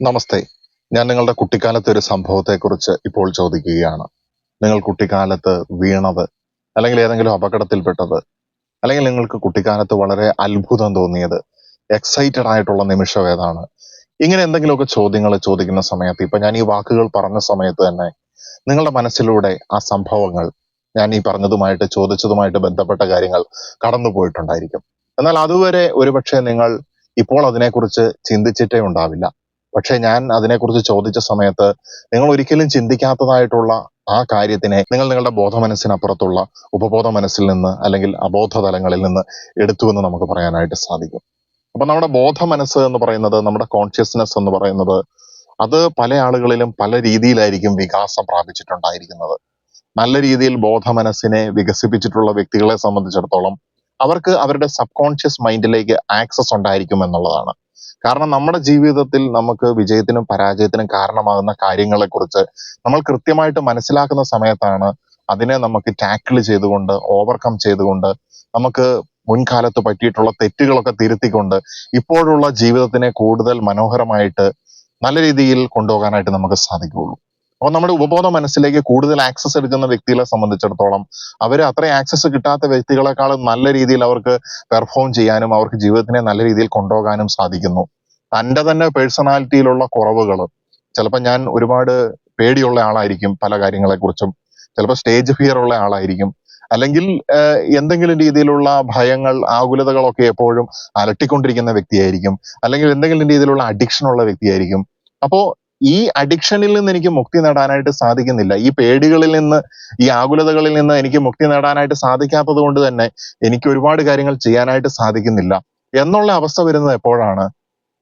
നമസ്തേ. ഞാൻ നിങ്ങളുടെ കുട്ടിക്കാലത്തെ ഒരു സംഭവത്തെക്കുറിച്ച് ഇപ്പോൾ ചോദിക്കുകയാണ്. നിങ്ങൾ കുട്ടിക്കാലത്ത് വീണത്, അല്ലെങ്കിൽ ഏതെങ്കിലും അപകടത്തിൽപ്പെട്ടത്, അല്ലെങ്കിൽ നിങ്ങൾക്ക് കുട്ടിക്കാലത്ത് വളരെ അത്ഭുതം തോന്നിയത്, എക്സൈറ്റഡ് ആയിട്ടുള്ള നിമിഷം ഏതാണ്? ഇങ്ങനെ എന്തെങ്കിലുമൊക്കെ ചോദ്യങ്ങൾ ചോദിക്കുന്ന സമയത്ത്, ഇപ്പൊ ഞാൻ ഈ വാക്കുകൾ പറഞ്ഞ സമയത്ത് തന്നെ നിങ്ങളുടെ മനസ്സിലൂടെ ആ സംഭവങ്ങൾ, ഞാൻ ഈ പറഞ്ഞതുമായിട്ട് ചോദിച്ചതുമായിട്ട് ബന്ധപ്പെട്ട കാര്യങ്ങൾ കടന്നു പോയിട്ടുണ്ടായിരിക്കും. എന്നാൽ അതുവരെ ഒരുപക്ഷെ നിങ്ങൾ ഇപ്പോൾ അതിനെക്കുറിച്ച് ചിന്തിച്ചിട്ടേ ഉണ്ടാവില്ല. പക്ഷെ ഞാൻ അതിനെക്കുറിച്ച് ചോദിച്ച സമയത്ത് നിങ്ങൾ ഒരിക്കലും ചിന്തിക്കാത്തതായിട്ടുള്ള ആ കാര്യത്തിനെ നിങ്ങൾ നിങ്ങളുടെ ബോധമനസ്സിനപ്പുറത്തുള്ള ഉപബോധ മനസ്സിൽ നിന്ന്, അല്ലെങ്കിൽ അബോധ തലങ്ങളിൽ നിന്ന് എടുത്തുവെന്ന് നമുക്ക് പറയാനായിട്ട് സാധിക്കും. അപ്പൊ നമ്മുടെ ബോധ മനസ്സ് എന്ന് പറയുന്നത്, നമ്മുടെ കോൺഷ്യസ്നെസ് എന്ന് പറയുന്നത്, അത് പല ആളുകളിലും പല രീതിയിലായിരിക്കും വികാസം പ്രാപിച്ചിട്ടുണ്ടായിരിക്കുന്നത്. നല്ല രീതിയിൽ ബോധ മനസ്സിനെ വികസിപ്പിച്ചിട്ടുള്ള വ്യക്തികളെ സംബന്ധിച്ചിടത്തോളം അവർക്ക് അവരുടെ സബ് കോൺഷ്യസ് മൈൻഡിലേക്ക് ആക്സസ് ഉണ്ടായിരിക്കും എന്നുള്ളതാണ്. കാരണം നമ്മുടെ ജീവിതത്തിൽ നമുക്ക് വിജയത്തിനും പരാജയത്തിനും കാരണമാകുന്ന കാര്യങ്ങളെക്കുറിച്ച് നമ്മൾ കൃത്യമായിട്ട് മനസ്സിലാക്കുന്ന സമയത്താണ് അതിനെ നമുക്ക് ടാക്കിൾ ചെയ്തുകൊണ്ട്, ഓവർകം ചെയ്തുകൊണ്ട്, നമുക്ക് മുൻകാലത്ത് പറ്റിയിട്ടുള്ള തെറ്റുകളൊക്കെ തിരുത്തിക്കൊണ്ട് ഇപ്പോഴുള്ള ജീവിതത്തിനെ കൂടുതൽ മനോഹരമായിട്ട് നല്ല രീതിയിൽ കൊണ്ടുപോകാനായിട്ട് നമുക്ക് സാധിക്കുകയുള്ളൂ. അപ്പൊ നമ്മുടെ ഉപബോധ മനസ്സിലേക്ക് കൂടുതൽ ആക്സസ് എടുക്കുന്ന വ്യക്തികളെ സംബന്ധിച്ചിടത്തോളം അവർ അത്രയും ആക്സസ് കിട്ടാത്ത വ്യക്തികളെക്കാളും നല്ല രീതിയിൽ അവർക്ക് പെർഫോം ചെയ്യാനും അവർക്ക് ജീവിതത്തിനെ നല്ല രീതിയിൽ കൊണ്ടുപോകാനും സാധിക്കുന്നു. തൻ്റെ തന്നെ പേഴ്സണാലിറ്റിയിലുള്ള കുറവുകൾ, ചിലപ്പോൾ ഞാൻ ഒരുപാട് പേടിയുള്ള ആളായിരിക്കും പല കാര്യങ്ങളെക്കുറിച്ചും, ചിലപ്പോൾ സ്റ്റേജ് ഫിയർ ഉള്ള ആളായിരിക്കും, അല്ലെങ്കിൽ എന്തെങ്കിലും രീതിയിലുള്ള ഭയങ്ങൾ, ആകുലതകളൊക്കെ എപ്പോഴും അലട്ടിക്കൊണ്ടിരിക്കുന്ന വ്യക്തിയായിരിക്കും, അല്ലെങ്കിൽ എന്തെങ്കിലും രീതിയിലുള്ള അഡിക്ഷൻ ഉള്ള വ്യക്തിയായിരിക്കും. അപ്പോ ഈ അഡിക്ഷനിൽ നിന്ന് എനിക്ക് മുക്തി നേടാനായിട്ട് സാധിക്കുന്നില്ല, ഈ പേടികളിൽ നിന്ന്, ഈ ആകുലതകളിൽ നിന്ന് എനിക്ക് മുക്തി നേടാനായിട്ട് സാധിക്കാത്തത് കൊണ്ട് തന്നെ എനിക്ക് ഒരുപാട് കാര്യങ്ങൾ ചെയ്യാനായിട്ട് സാധിക്കുന്നില്ല എന്നുള്ള അവസ്ഥ വരുന്നത് എപ്പോഴാണ്?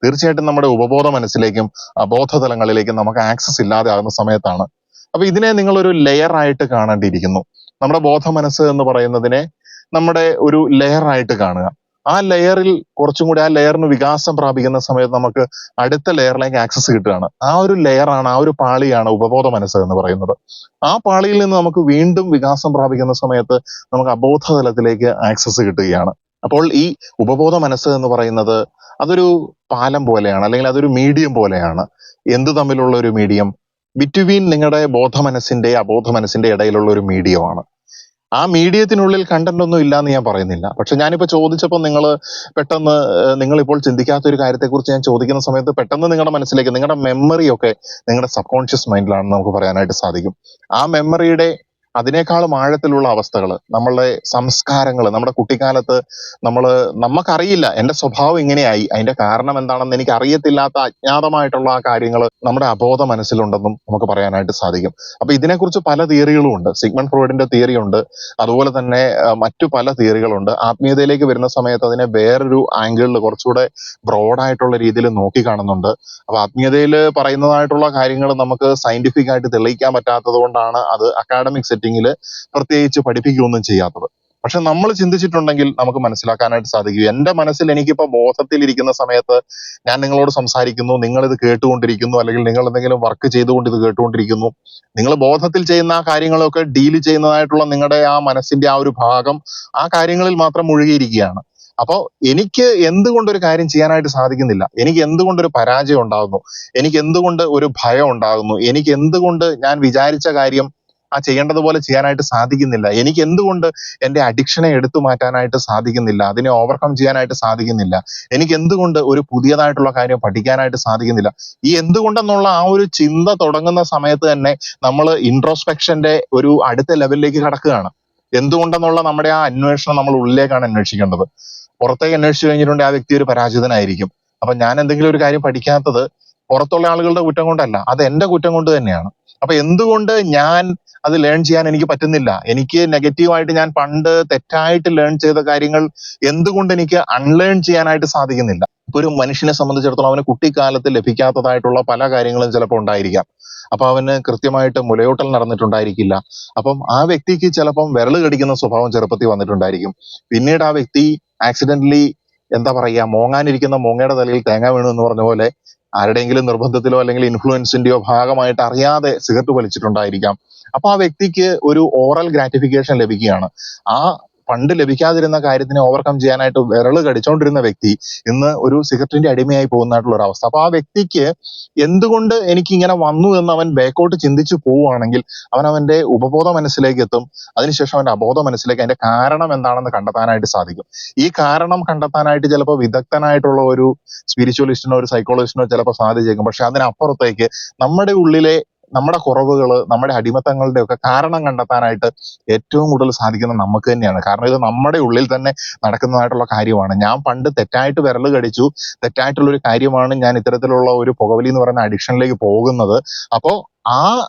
തീർച്ചയായിട്ടും നമ്മുടെ ഉപബോധ മനസ്സിലേക്കും അബോധതലങ്ങളിലേക്കും നമുക്ക് ആക്സസ് ഇല്ലാതെ ആകുന്ന സമയത്താണ്. അപ്പൊ ഇതിനെ നിങ്ങൾ ഒരു ലെയർ ആയിട്ട് കാണേണ്ടിയിരിക്കുന്നു. നമ്മുടെ ബോധ മനസ്സ് എന്ന് പറയുന്നതിനെ നമ്മുടെ ഒരു ലെയർ ആയിട്ട് കാണുക. ആ ലെയറിൽ കുറച്ചും കൂടി, ആ ലെയറിന് വികാസം പ്രാപിക്കുന്ന സമയത്ത് നമുക്ക് അടുത്ത ലെയറിലേക്ക് ആക്സസ് കിട്ടുകയാണ്. ആ ഒരു ലെയറാണ്, ആ ഒരു പാളിയാണ് ഉപബോധ മനസ്സ് എന്ന് പറയുന്നത്. ആ പാളിയിൽ നിന്ന് നമുക്ക് വീണ്ടും വികാസം പ്രാപിക്കുന്ന സമയത്ത് നമുക്ക് അബോധ തലത്തിലേക്ക് ആക്സസ് കിട്ടുകയാണ്. അപ്പോൾ ഈ ഉപബോധ മനസ്സ് എന്ന് പറയുന്നത് അതൊരു പാലം പോലെയാണ്, അല്ലെങ്കിൽ അതൊരു മീഡിയം പോലെയാണ്. എന്ത് തമ്മിലുള്ള ഒരു മീഡിയം? ബിറ്റ്വീൻ നിങ്ങളുടെ ബോധ മനസ്സിന്റെ അബോധ മനസ്സിന്റെ ഇടയിലുള്ള ഒരു മീഡിയമാണ്. ആ മീഡിയത്തിനുള്ളിൽ കണ്ടന്റ് ഒന്നും ഇല്ല എന്ന് ഞാൻ പറയുന്നില്ല. പക്ഷെ ഞാനിപ്പോ ചോദിച്ചപ്പോൾ നിങ്ങൾ പെട്ടെന്ന്, നിങ്ങൾ ഇപ്പോൾ ചിന്തിക്കാത്ത ഒരു കാര്യത്തെക്കുറിച്ച് ഞാൻ ചോദിക്കുന്ന സമയത്ത് പെട്ടെന്ന് നിങ്ങളുടെ മനസ്സിലേക്ക്, നിങ്ങളുടെ മെമ്മറി ഒക്കെ നിങ്ങളുടെ സബ് കോൺഷ്യസ് മൈൻഡിലാണെന്ന് നമുക്ക് പറയാനായിട്ട് സാധിക്കും. ആ മെമ്മറിയുടെ അതിനേക്കാളും ആഴത്തിലുള്ള അവസ്ഥകൾ, നമ്മളുടെ സംസ്കാരങ്ങൾ, നമ്മുടെ കുട്ടിക്കാലത്ത് നമുക്കറിയില്ല, എന്റെ സ്വഭാവം ഇങ്ങനെയായി, അതിന്റെ കാരണം എന്താണെന്ന് എനിക്ക് അറിയത്തില്ലാത്ത അജ്ഞാതമായിട്ടുള്ള ആ കാര്യങ്ങൾ നമ്മുടെ അബോധ മനസ്സിലുണ്ടെന്നും നമുക്ക് പറയാനായിട്ട് സാധിക്കും. അപ്പൊ ഇതിനെക്കുറിച്ച് പല തിയറികളും ഉണ്ട്. സിഗ്മണ്ട് ഫ്രോയിഡിന്റെ തിയറി ഉണ്ട്, അതുപോലെ തന്നെ മറ്റു പല തിയറികളുണ്ട്. ആത്മീയതയിലേക്ക് വരുന്ന സമയത്ത് അതിനെ വേറൊരു ആംഗിളിൽ, കുറച്ചുകൂടെ ബ്രോഡായിട്ടുള്ള രീതിയിൽ നോക്കി കാണുന്നുണ്ട്. അപ്പൊ ആത്മീയതയിൽ പറയുന്നതായിട്ടുള്ള കാര്യങ്ങൾ നമുക്ക് സയന്റിഫിക് ആയിട്ട് തെളിയിക്കാൻ പറ്റാത്തത് കൊണ്ടാണ് അത് അക്കാഡമിക് സെറ്റിങ്ങിൽ പ്രത്യേകിച്ച് പഠിപ്പിക്കുകയൊന്നും ചെയ്യാത്തത്. പക്ഷെ നമ്മൾ ചിന്തിച്ചിട്ടുണ്ടെങ്കിൽ നമുക്ക് മനസ്സിലാക്കാനായിട്ട് സാധിക്കും. എന്റെ മനസ്സിൽ, എനിക്കിപ്പോ ബോധത്തിൽ ഇരിക്കുന്ന സമയത്ത് ഞാൻ നിങ്ങളോട് സംസാരിക്കുന്നു, നിങ്ങൾ ഇത് കേട്ടുകൊണ്ടിരിക്കുന്നു, അല്ലെങ്കിൽ നിങ്ങൾ എന്തെങ്കിലും വർക്ക് ചെയ്തുകൊണ്ട് ഇത് കേട്ടുകൊണ്ടിരിക്കുന്നു. നിങ്ങൾ ബോധത്തിൽ ചെയ്യുന്ന ആ കാര്യങ്ങളൊക്കെ ഡീൽ ചെയ്യുന്നതായിട്ടുള്ള നിങ്ങളുടെ ആ മനസ്സിന്റെ ആ ഒരു ഭാഗം ആ കാര്യങ്ങളിൽ മാത്രം മുഴുകിയിരിക്കുകയാണ്. അപ്പോ എനിക്ക് എന്തുകൊണ്ട് ഒരു കാര്യം ചെയ്യാനായിട്ട് സാധിക്കുന്നില്ല? എനിക്ക് എന്തുകൊണ്ട് ഒരു പരാജയം ഉണ്ടാകുന്നു? എനിക്ക് എന്തുകൊണ്ട് ഒരു ഭയം ഉണ്ടാകുന്നു? എനിക്ക് എന്തുകൊണ്ട് ഞാൻ വിചാരിച്ച കാര്യം ആ ചെയ്യേണ്ടതുപോലെ ചെയ്യാനായിട്ട് സാധിക്കുന്നില്ല? എനിക്ക് എന്തുകൊണ്ട് എന്റെ അഡിക്ഷനെ എടുത്തു മാറ്റാനായിട്ട് സാധിക്കുന്നില്ല? അതിനെ ഓവർകം ചെയ്യാനായിട്ട് സാധിക്കുന്നില്ല? എനിക്ക് എന്തുകൊണ്ട് ഒരു പുതിയതായിട്ടുള്ള കാര്യം പഠിക്കാനായിട്ട് സാധിക്കുന്നില്ല? ഈ എന്തുകൊണ്ടെന്നുള്ള ആ ഒരു ചിന്ത തുടങ്ങുന്ന സമയത്ത് തന്നെ നമ്മൾ ഇൻട്രോസ്പെക്ഷന്റെ ഒരു അടുത്ത ലെവലിലേക്ക് കടക്കുകയാണ്. എന്തുകൊണ്ടെന്നുള്ള നമ്മുടെ ആ അന്വേഷണം നമ്മൾ ഉള്ളിലേക്കാണ് അന്വേഷിക്കേണ്ടത്. പുറത്തേക്ക് അന്വേഷിച്ചു കഴിഞ്ഞിട്ടുണ്ടെങ്കിൽ ആ വ്യക്തി ഒരു പരാജിതനായിരിക്കും. അപ്പൊ ഞാൻ എന്തെങ്കിലും ഒരു കാര്യം പഠിക്കാത്തത് പുറത്തുള്ള ആളുകളുടെ കുറ്റം കൊണ്ടല്ല, അത് എന്റെ കുറ്റം കൊണ്ട് തന്നെയാണ്. അപ്പൊ എന്തുകൊണ്ട് ഞാൻ അത് ലേൺ ചെയ്യാൻ എനിക്ക് പറ്റുന്നില്ല? എനിക്ക് നെഗറ്റീവായിട്ട്, ഞാൻ പണ്ട് തെറ്റായിട്ട് ലേൺ ചെയ്ത കാര്യങ്ങൾ എന്തുകൊണ്ട് എനിക്ക് അൺലേൺ ചെയ്യാനായിട്ട് സാധിക്കുന്നില്ല? ഇപ്പൊ ഒരു മനുഷ്യനെ സംബന്ധിച്ചിടത്തോളം അവന് കുട്ടിക്കാലത്ത് ലഭിക്കാത്തതായിട്ടുള്ള പല കാര്യങ്ങളും ചിലപ്പോൾ ഉണ്ടായിരിക്കാം. അപ്പൊ അവന് കൃത്യമായിട്ട് മുലയൂട്ടൽ നടന്നിട്ടുണ്ടായിരിക്കില്ല. അപ്പം ആ വ്യക്തിക്ക് ചിലപ്പം വിരൽ കടിക്കുന്ന സ്വഭാവം ചെറുപ്പത്തിൽ വന്നിട്ടുണ്ടായിരിക്കും. പിന്നീട് ആ വ്യക്തി ആക്സിഡന്റലി, എന്താ പറയാ, മോങ്ങാനിരിക്കുന്ന മോങ്ങയുടെ തലയിൽ തേങ്ങ വീണു എന്ന് പറഞ്ഞ പോലെ ആരുടെയെങ്കിലും നിർബന്ധത്തിലോ അല്ലെങ്കിൽ ഇൻഫ്ലുവൻസിന്റെയോ ഭാഗമായിട്ട് അറിയാതെ സിഗരറ്റ് വലിച്ചിട്ടുണ്ടായിരിക്കാം. അപ്പൊ ആ വ്യക്തിക്ക് ഒരു ഓറൽ ഗ്രാറ്റിഫിക്കേഷൻ ലഭിക്കുകയാണ്. ആ പണ്ട് ലഭിക്കാതിരുന്ന കാര്യത്തിനെ ഓവർകം ചെയ്യാനായിട്ട് വിരള് കടിച്ചോണ്ടിരുന്ന വ്യക്തി ഇന്ന് ഒരു സിഗരറ്റിന്റെ അടിമയായി പോകുന്നതായിട്ടുള്ള ഒരു അവസ്ഥ. അപ്പൊ ആ വ്യക്തിക്ക് എന്തുകൊണ്ട് എനിക്ക് ഇങ്ങനെ വന്നു എന്ന് അവൻ ബാക്കോട്ട് ചിന്തിച്ചു പോവുകയാണെങ്കിൽ അവന്റെ ഉപബോധ മനസ്സിലേക്ക് എത്തും. അതിനുശേഷം അവന്റെ അബോധ മനസ്സിലേക്ക് അതിന്റെ കാരണം എന്താണെന്ന് കണ്ടെത്താനായിട്ട് സാധിക്കും. ഈ കാരണം കണ്ടെത്താനായിട്ട് ചിലപ്പോൾ വിദഗ്ധനായിട്ടുള്ള ഒരു സ്പിരിച്വലിസ്റ്റിനോ ഒരു സൈക്കോളജിസ്റ്റിനോ ചിലപ്പോൾ സാധിച്ചേക്കും. പക്ഷെ അതിനപ്പുറത്തേക്ക് നമ്മുടെ ഉള്ളിലെ നമ്മുടെ കുറവുകള്, നമ്മുടെ അടിമത്തങ്ങളുടെ ഒക്കെ കാരണം കണ്ടെത്താനായിട്ട് ഏറ്റവും കൂടുതൽ സാധിക്കുന്ന നമുക്ക് തന്നെയാണ്. കാരണം ഇത് നമ്മുടെ ഉള്ളിൽ തന്നെ നടക്കുന്നതായിട്ടുള്ള കാര്യമാണ്. ഞാൻ പണ്ട് തെറ്റായിട്ട് വിരല് കടിച്ചു, തെറ്റായിട്ടുള്ള ഒരു കാര്യമാണ് ഞാൻ ഇത്തരത്തിലുള്ള ഒരു പുകവലി എന്ന് പറയുന്ന അഡിക്ഷനിലേക്ക് പോകുന്നത്. അപ്പോ ആ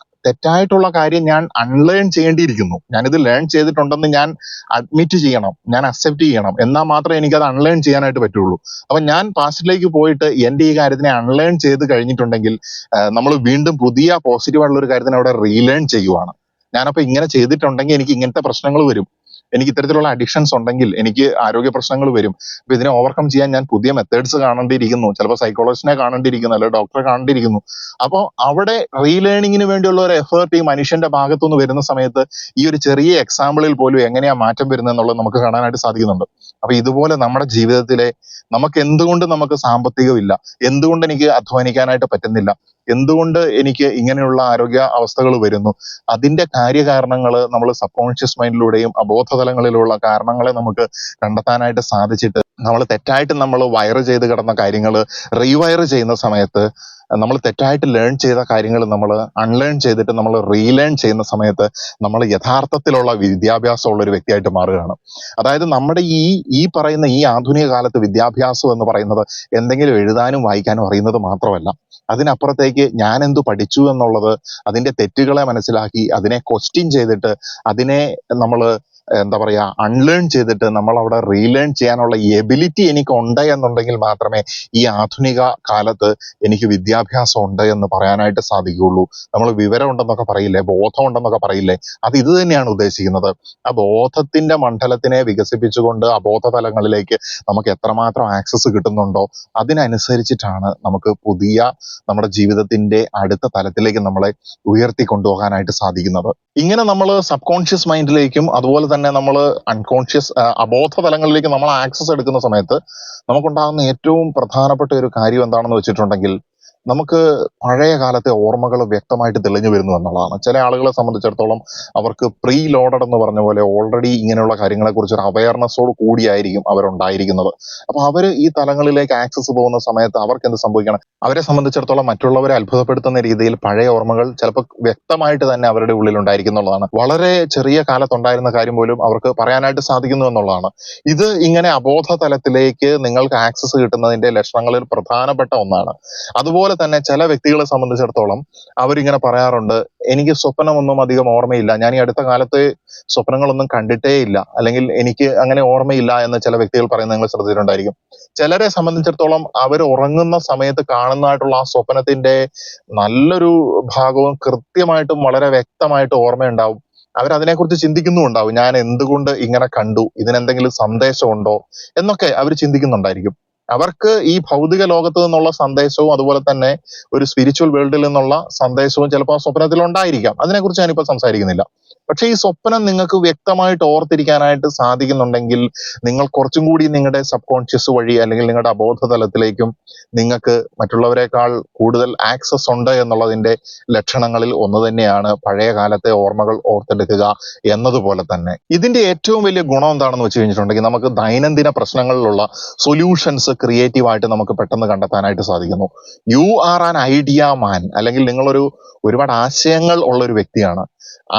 തെറ്റായിട്ടുള്ള കാര്യം ഞാൻ അൺലേൺ ചെയ്യേണ്ടിയിരിക്കുന്നു. ഞാനിത് ലേൺ ചെയ്തിട്ടുണ്ടെന്ന് ഞാൻ അഡ്മിറ്റ് ചെയ്യണം, ഞാൻ അക്സെപ്റ്റ് ചെയ്യണം. എന്നാൽ മാത്രമേ എനിക്കത് അൺലേൺ ചെയ്യാനായിട്ട് പറ്റുള്ളൂ. അപ്പൊ ഞാൻ പാസ്റ്റിലേക്ക് പോയിട്ട് എന്റെ ഈ കാര്യത്തിനെ അൺലേൺ ചെയ്ത് കഴിഞ്ഞിട്ടുണ്ടെങ്കിൽ നമ്മൾ വീണ്ടും പുതിയ പോസിറ്റീവ് ആയിട്ടുള്ള ഒരു കാര്യത്തിനെ അവിടെ റീലേൺ ചെയ്യുവാണ്. ഞാനപ്പോ ഇങ്ങനെ ചെയ്തിട്ടുണ്ടെങ്കിൽ എനിക്ക് ഇങ്ങനത്തെ പ്രശ്നങ്ങൾ വരും, എനിക്ക് ഇത്തരത്തിലുള്ള അഡിക്ഷൻസ് ഉണ്ടെങ്കിൽ എനിക്ക് ആരോഗ്യ പ്രശ്നങ്ങൾ വരും. അപ്പൊ ഇതിനെ ഓവർകം ചെയ്യാൻ ഞാൻ പുതിയ മെത്തേഡ്സ് കാണേണ്ടിയിരിക്കുന്നു, ചിലപ്പോൾ സൈക്കോളജിസ്റ്റിനെ കാണേണ്ടിയിരിക്കുന്നു, അല്ലെങ്കിൽ ഡോക്ടറെ കാണേണ്ടിയിരിക്കുന്നു. അപ്പോൾ അവിടെ റീലേണിങ്ങിന് വേണ്ടിയുള്ള ഒരു എഫേർട്ട് ഈ മനുഷ്യന്റെ ഭാഗത്തുനിന്ന് വരുന്ന സമയത്ത് ഈ ഒരു ചെറിയ എക്സാമ്പിളിൽ പോലും എങ്ങനെയാ മാറ്റം വരുന്നത് എന്നുള്ളത് നമുക്ക് കാണാനായിട്ട് സാധിക്കുന്നുണ്ട്. അപ്പൊ ഇതുപോലെ നമ്മുടെ ജീവിതത്തിലെ നമുക്ക് സാമ്പത്തികമില്ല, എന്തുകൊണ്ട് എനിക്ക് അധ്വാനിക്കാനായിട്ട് പറ്റുന്നില്ല, എന്തുകൊണ്ട് എനിക്ക് ഇങ്ങനെയുള്ള ആരോഗ്യ അവസ്ഥകൾ വരുന്നു, അതിന്റെ കാര്യകാരണങ്ങൾ നമ്മൾ സബ് കോൺഷ്യസ് മൈൻഡിലൂടെയും അബോധതലങ്ങളിലുള്ള കാരണങ്ങളെ നമുക്ക് കണ്ടെത്താനായിട്ട് സാധിച്ചിട്ട് നമ്മൾ തെറ്റായിട്ട് നമ്മൾ വയർ ചെയ്ത് കിടന്ന കാര്യങ്ങൾ റീവയർ ചെയ്യുന്ന സമയത്ത്, നമ്മൾ തെറ്റായിട്ട് ലേൺ ചെയ്ത കാര്യങ്ങൾ നമ്മൾ അൺലേൺ ചെയ്തിട്ട് നമ്മൾ റീലേൺ ചെയ്യുന്ന സമയത്ത് നമ്മൾ യഥാർത്ഥത്തിലുള്ള വിദ്യാഭ്യാസമുള്ള ഒരു വ്യക്തിയായിട്ട് മാറുകയാണ്. അതായത് നമ്മുടെ ഈ പറയുന്ന ഈ ആധുനിക കാലത്ത് വിദ്യാഭ്യാസം എന്ന് പറയുന്നത് എന്തെങ്കിലും എഴുതാനും വായിക്കാനും അറിയുന്നത് മാത്രമല്ല, അതിനപ്പുറത്തേക്ക് ഞാൻ എന്തു പഠിച്ചു എന്നുള്ളത്, അതിന്റെ തെറ്റുകളെ മനസ്സിലാക്കി അതിനെ ക്വസ്റ്റ്യൻ ചെയ്തിട്ട് അതിനെ നമ്മൾ എന്താ പറയാ അൺലേൺ ചെയ്തിട്ട് നമ്മൾ അവിടെ റീലേൺ ചെയ്യാനുള്ള എബിലിറ്റി എനിക്ക് ഉണ്ട് എന്നുണ്ടെങ്കിൽ മാത്രമേ ഈ ആധുനിക കാലത്ത് എനിക്ക് വിദ്യാഭ്യാസം ഉണ്ട് എന്ന് പറയാനായിട്ട് സാധിക്കുകയുള്ളൂ. നമ്മൾ വിവരം ഉണ്ടെന്നൊക്കെ പറയില്ലേ, ബോധം ഉണ്ടെന്നൊക്കെ പറയില്ലേ, അത് ഇത് തന്നെയാണ് ഉദ്ദേശിക്കുന്നത്. ആ ബോധത്തിന്റെ മണ്ഡലത്തിനെ വികസിപ്പിച്ചുകൊണ്ട് അബോധ തലങ്ങളിലേക്ക് നമുക്ക് എത്രമാത്രം ആക്സസ് കിട്ടുന്നുണ്ടോ അതിനനുസരിച്ചിട്ടാണ് നമുക്ക് പുതിയ നമ്മുടെ ജീവിതത്തിന്റെ അടുത്ത തലത്തിലേക്ക് നമ്മളെ ഉയർത്തി കൊണ്ടുപോകാനായിട്ട് സാധിക്കുന്നത്. ഇങ്ങനെ നമ്മൾ സബ് കോൺഷ്യസ് മൈൻഡിലേക്കും അതുപോലെ തന്നെ നമ്മൾ അൺകോൺഷ്യസ് അബോധ തലങ്ങളിലേക്ക് നമ്മൾ ആക്സസ് എടുക്കുന്ന സമയത്ത് നമുക്കുണ്ടാകുന്ന ഏറ്റവും പ്രധാനപ്പെട്ട ഒരു കാര്യം എന്താണെന്ന് വെച്ചിട്ടുണ്ടെങ്കിൽ, നമുക്ക് പഴയ കാലത്തെ ഓർമ്മകൾ വ്യക്തമായിട്ട് തെളിഞ്ഞു വരുന്നു എന്നുള്ളതാണ്. ചില ആളുകളെ സംബന്ധിച്ചിടത്തോളം അവർക്ക് പ്രീ ലോഡഡ് എന്ന് പറഞ്ഞ പോലെ ഓൾറെഡി ഇങ്ങനെയുള്ള കാര്യങ്ങളെ കുറിച്ച് ഒരു അവയർനെസ്സോട് കൂടിയായിരിക്കും അവരുണ്ടായിരിക്കുന്നത്. അപ്പൊ അവര് ഈ തലങ്ങളിലേക്ക് ആക്സസ് പോകുന്ന സമയത്ത് അവർക്ക് എന്ത് സംഭവിക്കണം, അവരെ സംബന്ധിച്ചിടത്തോളം മറ്റുള്ളവരെ അത്ഭുതപ്പെടുത്തുന്ന രീതിയിൽ പഴയ ഓർമ്മകൾ ചിലപ്പോൾ വ്യക്തമായിട്ട് തന്നെ അവരുടെ ഉള്ളിൽ ഉണ്ടായിരിക്കുന്നുള്ളതാണ്. വളരെ ചെറിയ കാലത്തുണ്ടായിരുന്ന കാര്യം പോലും അവർക്ക് പറയാനായിട്ട് സാധിക്കുന്നു എന്നുള്ളതാണ്. ഇത് ഇങ്ങനെ അബോധ തലത്തിലേക്ക് നിങ്ങൾക്ക് ആക്സസ് കിട്ടുന്നതിന്റെ ലക്ഷണങ്ങളിൽ പ്രധാനപ്പെട്ട ഒന്നാണ്. അതുപോലെ തന്നെ ചില വ്യക്തികളെ സംബന്ധിച്ചിടത്തോളം അവരിങ്ങനെ പറയാറുണ്ട്, എനിക്ക് സ്വപ്നമൊന്നും അധികം ഓർമ്മയില്ല, ഞാൻ ഈ അടുത്ത കാലത്ത് സ്വപ്നങ്ങളൊന്നും കണ്ടിട്ടേ ഇല്ല, അല്ലെങ്കിൽ എനിക്ക് അങ്ങനെ ഓർമ്മയില്ല എന്ന് ചില വ്യക്തികൾ പറയുന്നത് നിങ്ങൾ ശ്രദ്ധിച്ചിട്ടുണ്ടായിരിക്കും. ചിലരെ സംബന്ധിച്ചിടത്തോളം അവർ ഉറങ്ങുന്ന സമയത്ത് കാണുന്നതായിട്ടുള്ള ആ സ്വപ്നത്തിന്റെ നല്ലൊരു ഭാഗവും കൃത്യമായിട്ടും വളരെ വ്യക്തമായിട്ട് ഓർമ്മയുണ്ടാവും. അവരതിനെക്കുറിച്ച് ചിന്തിക്കുന്നുണ്ടാവും, ഞാൻ എന്തുകൊണ്ട് ഇങ്ങനെ കണ്ടു, ഇതിനെന്തെങ്കിലും സന്ദേശമുണ്ടോ എന്നൊക്കെ അവർ ചിന്തിക്കുന്നുണ്ടായിരിക്കും. അവർക്ക് ഈ ഭൗതിക ലോകത്ത് നിന്നുള്ള സന്ദേശവും അതുപോലെ തന്നെ ഒരു സ്പിരിച്വൽ വേൾഡിൽ നിന്നുള്ള സന്ദേശവും ചിലപ്പോൾ ആ സ്വപ്നത്തിൽ ഉണ്ടായിരിക്കാം. അതിനെക്കുറിച്ച് ഞാനിപ്പോൾ സംസാരിക്കുന്നില്ല. പക്ഷെ ഈ സ്വപ്നം നിങ്ങൾക്ക് വ്യക്തമായിട്ട് ഓർത്തിരിക്കാനായിട്ട് സാധിക്കുന്നുണ്ടെങ്കിൽ നിങ്ങൾ കുറച്ചും കൂടി നിങ്ങളുടെ സബ് കോൺഷ്യസ് വഴി അല്ലെങ്കിൽ നിങ്ങളുടെ അബോധ തലത്തിലേക്കും നിങ്ങൾക്ക് മറ്റുള്ളവരെക്കാൾ കൂടുതൽ ആക്സസ് ഉണ്ട് എന്നുള്ളതിന്റെ ലക്ഷണങ്ങളിൽ ഒന്ന് തന്നെയാണ് പഴയ കാലത്തെ ഓർമ്മകൾ ഓർത്തെടുക്കുക എന്നതുപോലെ തന്നെ. ഇതിന്റെ ഏറ്റവും വലിയ ഗുണം എന്താണെന്ന് വെച്ച് കഴിഞ്ഞിട്ടുണ്ടെങ്കിൽ, നമുക്ക് ദൈനംദിന പ്രശ്നങ്ങളിലുള്ള സൊല്യൂഷൻസ് ക്രിയേറ്റീവായിട്ട് നമുക്ക് പെട്ടെന്ന് കണ്ടെത്താനായിട്ട് സാധിക്കുന്നു. യു ആർ ആൻ ഐഡിയ മാൻ, അല്ലെങ്കിൽ നിങ്ങളൊരു ഒരുപാട് ആശയങ്ങൾ ഉള്ള ഒരു വ്യക്തിയാണ്.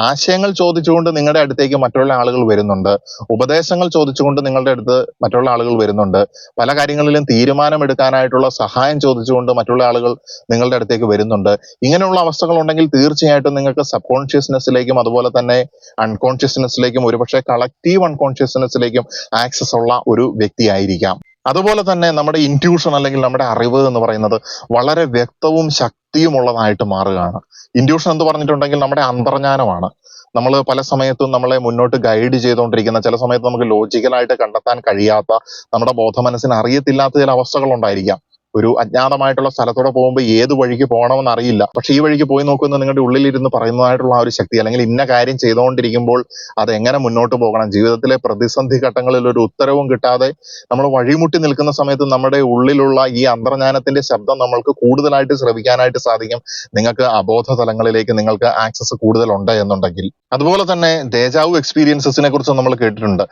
ആശയങ്ങൾ ചോദിച്ചുകൊണ്ട് നിങ്ങളുടെ അടുത്തേക്ക് മറ്റുള്ള ആളുകൾ വരുന്നുണ്ട്, ഉപദേശങ്ങൾ ചോദിച്ചുകൊണ്ട് നിങ്ങളുടെ അടുത്ത് മറ്റുള്ള ആളുകൾ വരുന്നുണ്ട്, പല കാര്യങ്ങളിലും തീരുമാനമെടുക്കാനായിട്ടുള്ള സഹായം ചോദിച്ചുകൊണ്ട് മറ്റുള്ള ആളുകൾ നിങ്ങളുടെ അടുത്തേക്ക് വരുന്നുണ്ട്. ഇങ്ങനെയുള്ള അവസ്ഥകൾ ഉണ്ടെങ്കിൽ തീർച്ചയായിട്ടും നിങ്ങൾക്ക് സബ് കോൺഷ്യസ്നെസ്സിലേക്കും അതുപോലെ തന്നെ അൺകോൺഷ്യസ്നെസ്സിലേക്കും ഒരുപക്ഷെ കളക്റ്റീവ് അൺകോൺഷ്യസ്നെസ്സിലേക്കും ആക്സസ് ഉള്ള ഒരു വ്യക്തിയായിരിക്കാം. അതുപോലെ തന്നെ നമ്മുടെ ഇൻറ്റ്യൂഷൻ അല്ലെങ്കിൽ നമ്മുടെ അറിവ് എന്ന് പറയുന്നത് വളരെ വ്യക്തവും ശക്തിയുമുള്ളതായിട്ട് മാറുകയാണ്. ഇൻറ്റ്യൂഷൻ എന്ന് പറഞ്ഞിട്ടുണ്ടെങ്കിൽ നമ്മുടെ അന്തർജ്ഞാനമാണ്. നമ്മൾ പല സമയത്തും നമ്മളെ മുന്നോട്ട് ഗൈഡ് ചെയ്തുകൊണ്ടിരിക്കുന്ന, ചില സമയത്ത് നമുക്ക് ലോജിക്കലായിട്ട് കണ്ടെത്താൻ കഴിയാത്ത, നമ്മുടെ ബോധമനസ്സിന് അറിയത്തില്ലാത്ത ചില അവസ്ഥകൾ ഉണ്ടായിരിക്കാം. ഒരു അജ്ഞാതമായിട്ടുള്ള സ്ഥലത്തൂടെ പോകുമ്പോൾ ഏത് വഴിക്ക് പോകണമെന്ന് അറിയില്ല. പക്ഷെ ഈ വഴിക്ക് പോയി നോക്കുമെന്ന് നിങ്ങളുടെ ഉള്ളിലിരുന്ന് പറയുന്നതായിട്ടുള്ള ആ ഒരു ശക്തി, അല്ലെങ്കിൽ ഇന്ന കാര്യം ചെയ്തുകൊണ്ടിരിക്കുമ്പോൾ അത് എങ്ങനെ മുന്നോട്ട് പോകണം, ജീവിതത്തിലെ പ്രതിസന്ധി ഘട്ടങ്ങളിൽ ഒരു ഉത്തരവും കിട്ടാതെ നമ്മൾ വഴിമുട്ടി നിൽക്കുന്ന സമയത്ത് നമ്മുടെ ഉള്ളിലുള്ള ഈ അന്തർജ്ഞാനത്തിന്റെ ശബ്ദം നമ്മൾക്ക് കൂടുതലായിട്ട് ശ്രവിക്കാനായിട്ട് സാധിക്കും. നിങ്ങൾക്ക് അബോധ തലങ്ങളിലേക്ക് നിങ്ങൾക്ക് ആക്സസ് കൂടുതലുണ്ട് എന്നുണ്ടെങ്കിൽ. അതുപോലെ തന്നെ ഡേജാവു എക്സ്പീരിയൻസസിനെ കുറിച്ച് നമ്മൾ കേട്ടിട്ടുണ്ട്.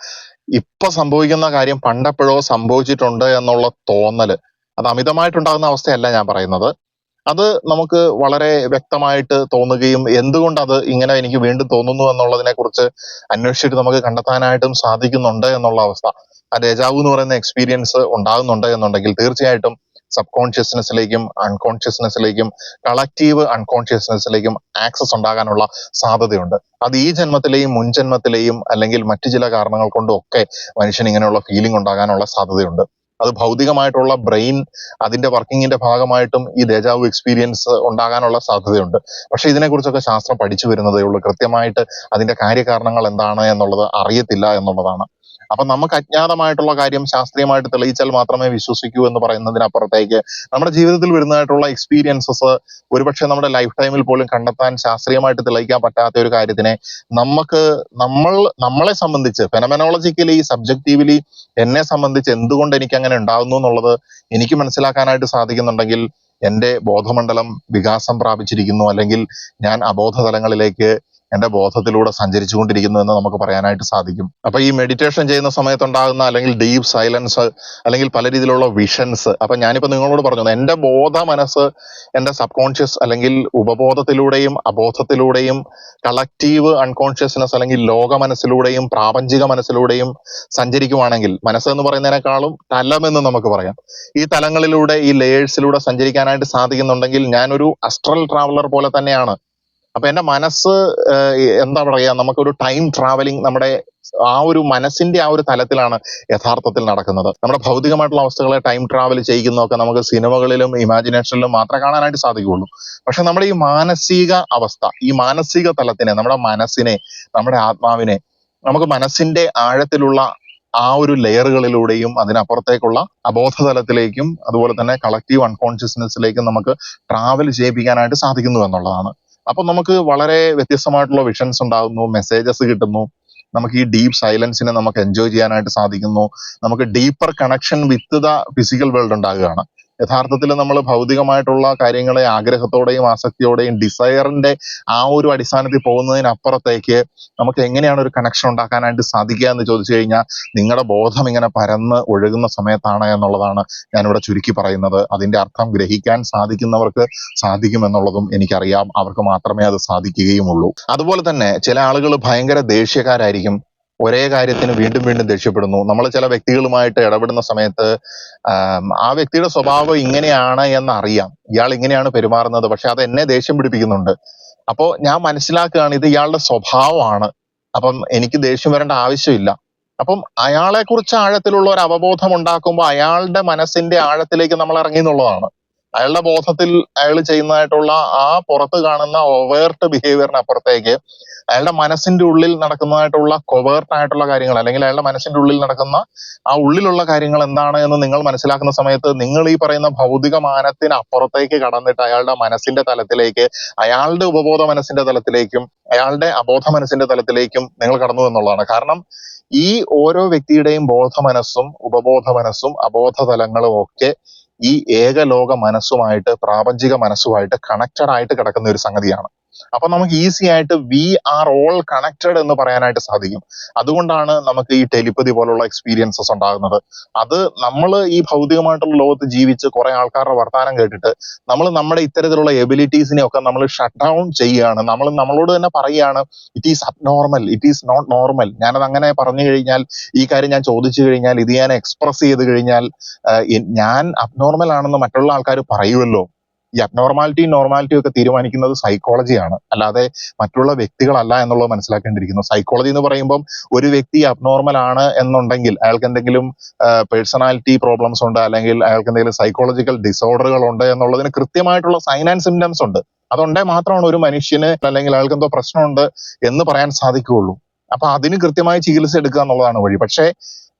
ഇപ്പൊ സംഭവിക്കുന്ന കാര്യം പണ്ടെപ്പോഴോ സംഭവിച്ചിട്ടുണ്ട് എന്നുള്ള തോന്നല്, അത് അമിതമായിട്ടുണ്ടാകുന്ന അവസ്ഥയല്ല ഞാൻ പറയുന്നത്. അത് നമുക്ക് വളരെ വ്യക്തമായിട്ട് തോന്നുകയും എന്തുകൊണ്ട് അത് ഇങ്ങനെ എനിക്ക് വീണ്ടും തോന്നുന്നു എന്നുള്ളതിനെ കുറിച്ച് അന്വേഷിച്ചിട്ട് നമുക്ക് കണ്ടെത്താനായിട്ടും സാധിക്കുന്നുണ്ട് എന്നുള്ള അവസ്ഥ. ആ ഡേജാവു എന്ന് പറയുന്ന എക്സ്പീരിയൻസ് ഉണ്ടാകുന്നുണ്ട് എന്നുണ്ടെങ്കിൽ തീർച്ചയായിട്ടും സബ് കോൺഷ്യസ്നെസ്സിലേക്കും അൺകോൺഷ്യസ്നെസ്സിലേക്കും കളക്റ്റീവ് അൺകോൺഷ്യസ്നെസ്സിലേക്കും ആക്സസ് ഉണ്ടാകാനുള്ള സാധ്യതയുണ്ട്. അത് ഈ ജന്മത്തിലെയും മുൻജന്മത്തിലെയും അല്ലെങ്കിൽ മറ്റു ചില കാരണങ്ങൾ കൊണ്ടും ഒക്കെ മനുഷ്യന് ഇങ്ങനെയുള്ള ഫീലിംഗ് ഉണ്ടാകാനുള്ള സാധ്യതയുണ്ട്. അത് ഭൗതികമായിട്ടുള്ള ബ്രെയിൻ അതിന്റെ വർക്കിങ്ങിന്റെ ഭാഗമായിട്ടും ഈ ഡേജാവു എക്സ്പീരിയൻസ് ഉണ്ടാകാനുള്ള സാധ്യതയുണ്ട്. പക്ഷെ ഇതിനെക്കുറിച്ചൊക്കെ ശാസ്ത്രം പഠിച്ചു വരുന്നതേ ഉള്ളൂ. കൃത്യമായിട്ട് അതിന്റെ കാര്യകാരണങ്ങൾ എന്താണ് എന്നുള്ളത് അറിയത്തില്ല എന്നുള്ളതാണ്. അപ്പൊ നമുക്ക് അജ്ഞാതമായിട്ടുള്ള കാര്യം ശാസ്ത്രീയമായിട്ട് തെളിയിച്ചാൽ മാത്രമേ വിശ്വസിക്കൂ എന്ന് പറയുന്നതിനപ്പുറത്തേക്ക് നമ്മുടെ ജീവിതത്തിൽ വരുന്നതായിട്ടുള്ള എക്സ്പീരിയൻസസ് ഒരുപക്ഷെ നമ്മുടെ ലൈഫ് ടൈമിൽ പോലും കണ്ടെത്താൻ ശാസ്ത്രീയമായിട്ട് തെളിയിക്കാൻ പറ്റാത്ത ഒരു കാര്യത്തിനെ നമുക്ക് നമ്മളെ സംബന്ധിച്ച് ഫെനമെനോളജിക്കലി സബ്ജക്റ്റീവ്ലി എന്നെ സംബന്ധിച്ച് എന്തുകൊണ്ട് എനിക്ക് അങ്ങനെ ഉണ്ടാകുന്നു എന്നുള്ളത് എനിക്ക് മനസ്സിലാക്കാനായിട്ട് സാധിക്കുന്നുണ്ടെങ്കിൽ എന്റെ ബോധമണ്ഡലം വികാസം പ്രാപിച്ചിരിക്കുന്നു, അല്ലെങ്കിൽ ഞാൻ അബോധ തലങ്ങളിലേക്ക് എന്റെ ബോധത്തിലൂടെ സഞ്ചരിച്ചു കൊണ്ടിരിക്കുന്നു എന്ന് നമുക്ക് പറയാനായിട്ട് സാധിക്കും. അപ്പൊ ഈ മെഡിറ്റേഷൻ ചെയ്യുന്ന സമയത്തുണ്ടാകുന്ന അല്ലെങ്കിൽ ഡീപ്പ് സൈലൻസ് അല്ലെങ്കിൽ പല രീതിയിലുള്ള വിഷൻസ്, അപ്പൊ ഞാനിപ്പോ നിങ്ങളോട് പറഞ്ഞു എന്റെ ബോധ മനസ്സ് എന്റെ സബ് കോൺഷ്യസ് അല്ലെങ്കിൽ ഉപബോധത്തിലൂടെയും അബോധത്തിലൂടെയും കളക്റ്റീവ് അൺകോൺഷ്യസ്നെസ് അല്ലെങ്കിൽ ലോക മനസ്സിലൂടെയും പ്രാപഞ്ചിക മനസ്സിലൂടെയും സഞ്ചരിക്കുവാണെങ്കിൽ, മനസ്സ് എന്ന് പറയുന്നതിനേക്കാളും തലമെന്ന് നമുക്ക് പറയാം, ഈ തലങ്ങളിലൂടെ ഈ ലേയേഴ്സിലൂടെ സഞ്ചരിക്കാനായിട്ട് സാധിക്കുന്നുണ്ടെങ്കിൽ ഞാനൊരു അസ്ട്രൽ ട്രാവലർ പോലെ തന്നെയാണ്. അപ്പൊ എന്റെ മനസ്സ് എന്താ പറയാ, നമുക്കൊരു ടൈം ട്രാവലിംഗ് നമ്മുടെ ആ ഒരു മനസ്സിന്റെ ആ ഒരു തലത്തിലാണ് യഥാർത്ഥത്തിൽ നടക്കുന്നത്. നമ്മുടെ ഭൗതികമായിട്ടുള്ള അവസ്ഥകളെ ടൈം ട്രാവൽ ചെയ്യിക്കുന്നതൊക്കെ നമുക്ക് സിനിമകളിലും ഇമാജിനേഷനിലും മാത്രമേ കാണാനായിട്ട് സാധിക്കുകയുള്ളൂ. പക്ഷെ നമ്മുടെ ഈ മാനസിക അവസ്ഥ, ഈ മാനസിക തലത്തിനെ, നമ്മുടെ മനസ്സിനെ, നമ്മുടെ ആത്മാവിനെ നമുക്ക് മനസ്സിന്റെ ആഴത്തിലുള്ള ആ ഒരു ലെയറുകളിലൂടെയും അതിനപ്പുറത്തേക്കുള്ള അബോധതലത്തിലേക്കും അതുപോലെ തന്നെ കളക്റ്റീവ് അൺകോൺഷ്യസ്നെസ്സിലേക്കും നമുക്ക് ട്രാവൽ ചെയ്യിപ്പിക്കാനായിട്ട് സാധിക്കുന്നു എന്നുള്ളതാണ്. അപ്പൊ നമുക്ക് വളരെ വ്യത്യസ്തമായിട്ടുള്ള വിഷൻസ് ഉണ്ടാകുന്നു, മെസ്സേജസ് കിട്ടുന്നു, നമുക്ക് ഈ ഡീപ്പ് സൈലൻസിനെ നമുക്ക് എൻജോയ് ചെയ്യാനായിട്ട് സാധിക്കുന്നു, നമുക്ക് deeper connection with the physical world ഉണ്ടാകുകയാണ്. യഥാർത്ഥത്തിൽ നമ്മൾ ഭൗതികമായിട്ടുള്ള കാര്യങ്ങളെ ആഗ്രഹത്തോടെയും ആസക്തിയോടെയും ഡിസയറിന്റെ ആ ഒരു അടിസ്ഥാനത്തിൽ പോകുന്നതിനപ്പുറത്തേക്ക് നമുക്ക് എങ്ങനെയാണ് ഒരു കണക്ഷൻ ഉണ്ടാക്കാനായിട്ട് സാധിക്കുക എന്ന് ചോദിച്ചു കഴിഞ്ഞാൽ നിങ്ങളുടെ ബോധം ഇങ്ങനെ പരന്ന് ഒഴുകുന്ന സമയത്താണ് എന്നുള്ളതാണ് ഞാനിവിടെ ചുരുക്കി പറയുന്നത്. അതിന്റെ അർത്ഥം ഗ്രഹിക്കാൻ സാധിക്കുന്നവർക്ക് സാധിക്കുമെന്നുള്ളതും എനിക്കറിയാം, അവർക്ക് മാത്രമേ അത് സാധിക്കുകയുമുള്ളൂ. അതുപോലെ തന്നെ ചില ആളുകൾ ഭയങ്കര ദേഷ്യക്കാരായിരിക്കും, ഒരേ കാര്യത്തിന് വീണ്ടും വീണ്ടും ദേഷ്യപ്പെടുന്നു. നമ്മൾ ചില വ്യക്തികളുമായിട്ട് ഇടപെടുന്ന സമയത്ത് ആ വ്യക്തിയുടെ സ്വഭാവം ഇങ്ങനെയാണ് എന്ന് അറിയാം, ഇയാൾ ഇങ്ങനെയാണ് പെരുമാറുന്നത്, പക്ഷെ അത് എന്നെ ദേഷ്യം പിടിപ്പിക്കുന്നുണ്ട്. അപ്പോ ഞാൻ മനസ്സിലാക്കുകയാണ് ഇത് ഇയാളുടെ സ്വഭാവമാണ്, അപ്പം എനിക്ക് ദേഷ്യം വരേണ്ട ആവശ്യമില്ല. അപ്പം അയാളെ കുറിച്ച് ആഴത്തിലുള്ള ഒരു അവബോധം ഉണ്ടാക്കുമ്പോൾ അയാളുടെ മനസ്സിന്റെ ആഴത്തിലേക്ക് നമ്മൾ ഇറങ്ങി എന്നുള്ളതാണ്. അയാളുടെ ബോധത്തിൽ അയാൾ ചെയ്യുന്നതായിട്ടുള്ള ആ പുറത്ത് കാണുന്ന ഒവേർട്ട് ബിഹേവിയറിന് അപ്പുറത്തേക്ക് അയാളുടെ മനസ്സിന്റെ ഉള്ളിൽ നടക്കുന്നതായിട്ടുള്ള കൊവേർട്ട് ആയിട്ടുള്ള കാര്യങ്ങൾ, അല്ലെങ്കിൽ അയാളുടെ മനസ്സിന്റെ ഉള്ളിൽ നടക്കുന്ന ആ ഉള്ളിലുള്ള കാര്യങ്ങൾ എന്താണ് എന്ന് നിങ്ങൾ മനസ്സിലാക്കുന്ന സമയത്ത് നിങ്ങൾ ഈ പറയുന്ന ഭൗതിക മാനത്തിന് അപ്പുറത്തേക്ക് കടന്നിട്ട് അയാളുടെ മനസ്സിന്റെ തലത്തിലേക്ക്, അയാളുടെ ഉപബോധ മനസ്സിന്റെ തലത്തിലേക്കും അയാളുടെ അബോധ മനസ്സിന്റെ തലത്തിലേക്കും നിങ്ങൾ കടന്നു എന്നുള്ളതാണ്. കാരണം ഈ ഓരോ വ്യക്തിയുടെയും ബോധ മനസ്സും ഉപബോധ മനസ്സും അബോധ തലങ്ങളും ഒക്കെ ഈ ഏകലോക മനസ്സുമായിട്ട് പ്രാപഞ്ചിക മനസ്സുമായിട്ട് കണക്റ്റഡ് ആയിട്ട് കിടക്കുന്ന ഒരു സംഗതിയാണ്. അപ്പൊ നമുക്ക് ഈസി ആയിട്ട് വി ആർ ഓൾ കണക്റ്റഡ് എന്ന് പറയാനായിട്ട് സാധിക്കും. അതുകൊണ്ടാണ് നമുക്ക് ഈ ടെലിപ്പതി പോലുള്ള എക്സ്പീരിയൻസസ് ഉണ്ടാകുന്നത്. അത് നമ്മൾ ഈ ഭൗതികമായിട്ടുള്ള ലോകത്ത് ജീവിച്ച് കുറെ ആൾക്കാരുടെ വർത്താനം കേട്ടിട്ട് നമ്മൾ നമ്മുടെ ഇത്തരത്തിലുള്ള എബിലിറ്റീസിനെ ഒക്കെ നമ്മൾ ഷട്ട് ഡൗൺ ചെയ്യുകയാണ്. നമ്മൾ നമ്മളോട് തന്നെ പറയുകയാണ് it is abnormal, it is not normal. ഞാനത് അങ്ങനെ പറഞ്ഞു കഴിഞ്ഞാൽ, ഈ കാര്യം ഞാൻ ചോദിച്ചു കഴിഞ്ഞാൽ, ഇത് ഞാൻ എക്സ്പ്രസ് ചെയ്ത് കഴിഞ്ഞാൽ ഞാൻ അബ്നോർമൽ ആണെന്ന് മറ്റുള്ള ആൾക്കാർ പറയുമല്ലോ. ഈ അബ്നോർമാലിറ്റി നോർമാലിറ്റി ഒക്കെ തീരുമാനിക്കുന്നത് സൈക്കോളജിയാണ്, അല്ലാതെ മറ്റുള്ള വ്യക്തികളല്ല എന്നുള്ളത് മനസ്സിലാക്കേണ്ടിയിരിക്കുന്നു. സൈക്കോളജി എന്ന് പറയുമ്പം ഒരു വ്യക്തി അബ്നോർമൽ ആണ് എന്നുണ്ടെങ്കിൽ അയാൾക്ക് എന്തെങ്കിലും പേഴ്സണാലിറ്റി പ്രോബ്ലംസ് ഉണ്ട്, അല്ലെങ്കിൽ അയാൾക്ക് എന്തെങ്കിലും സൈക്കോളജിക്കൽ ഡിസോർഡറുകൾ ഉണ്ട് എന്നുള്ളതിന് കൃത്യമായിട്ടുള്ള സൈൻ ആൻഡ് സിംറ്റംസ് ഉണ്ട്. അതുണ്ടേ മാത്രമാണ് ഒരു മനുഷ്യന് അല്ലെങ്കിൽ അയാൾക്ക് എന്തോ പ്രശ്നമുണ്ട് എന്ന് പറയാൻ സാധിക്കുകയുള്ളൂ. അപ്പൊ അതിന് കൃത്യമായി ചികിത്സ എടുക്കുക എന്നുള്ളതാണ് വഴി. പക്ഷേ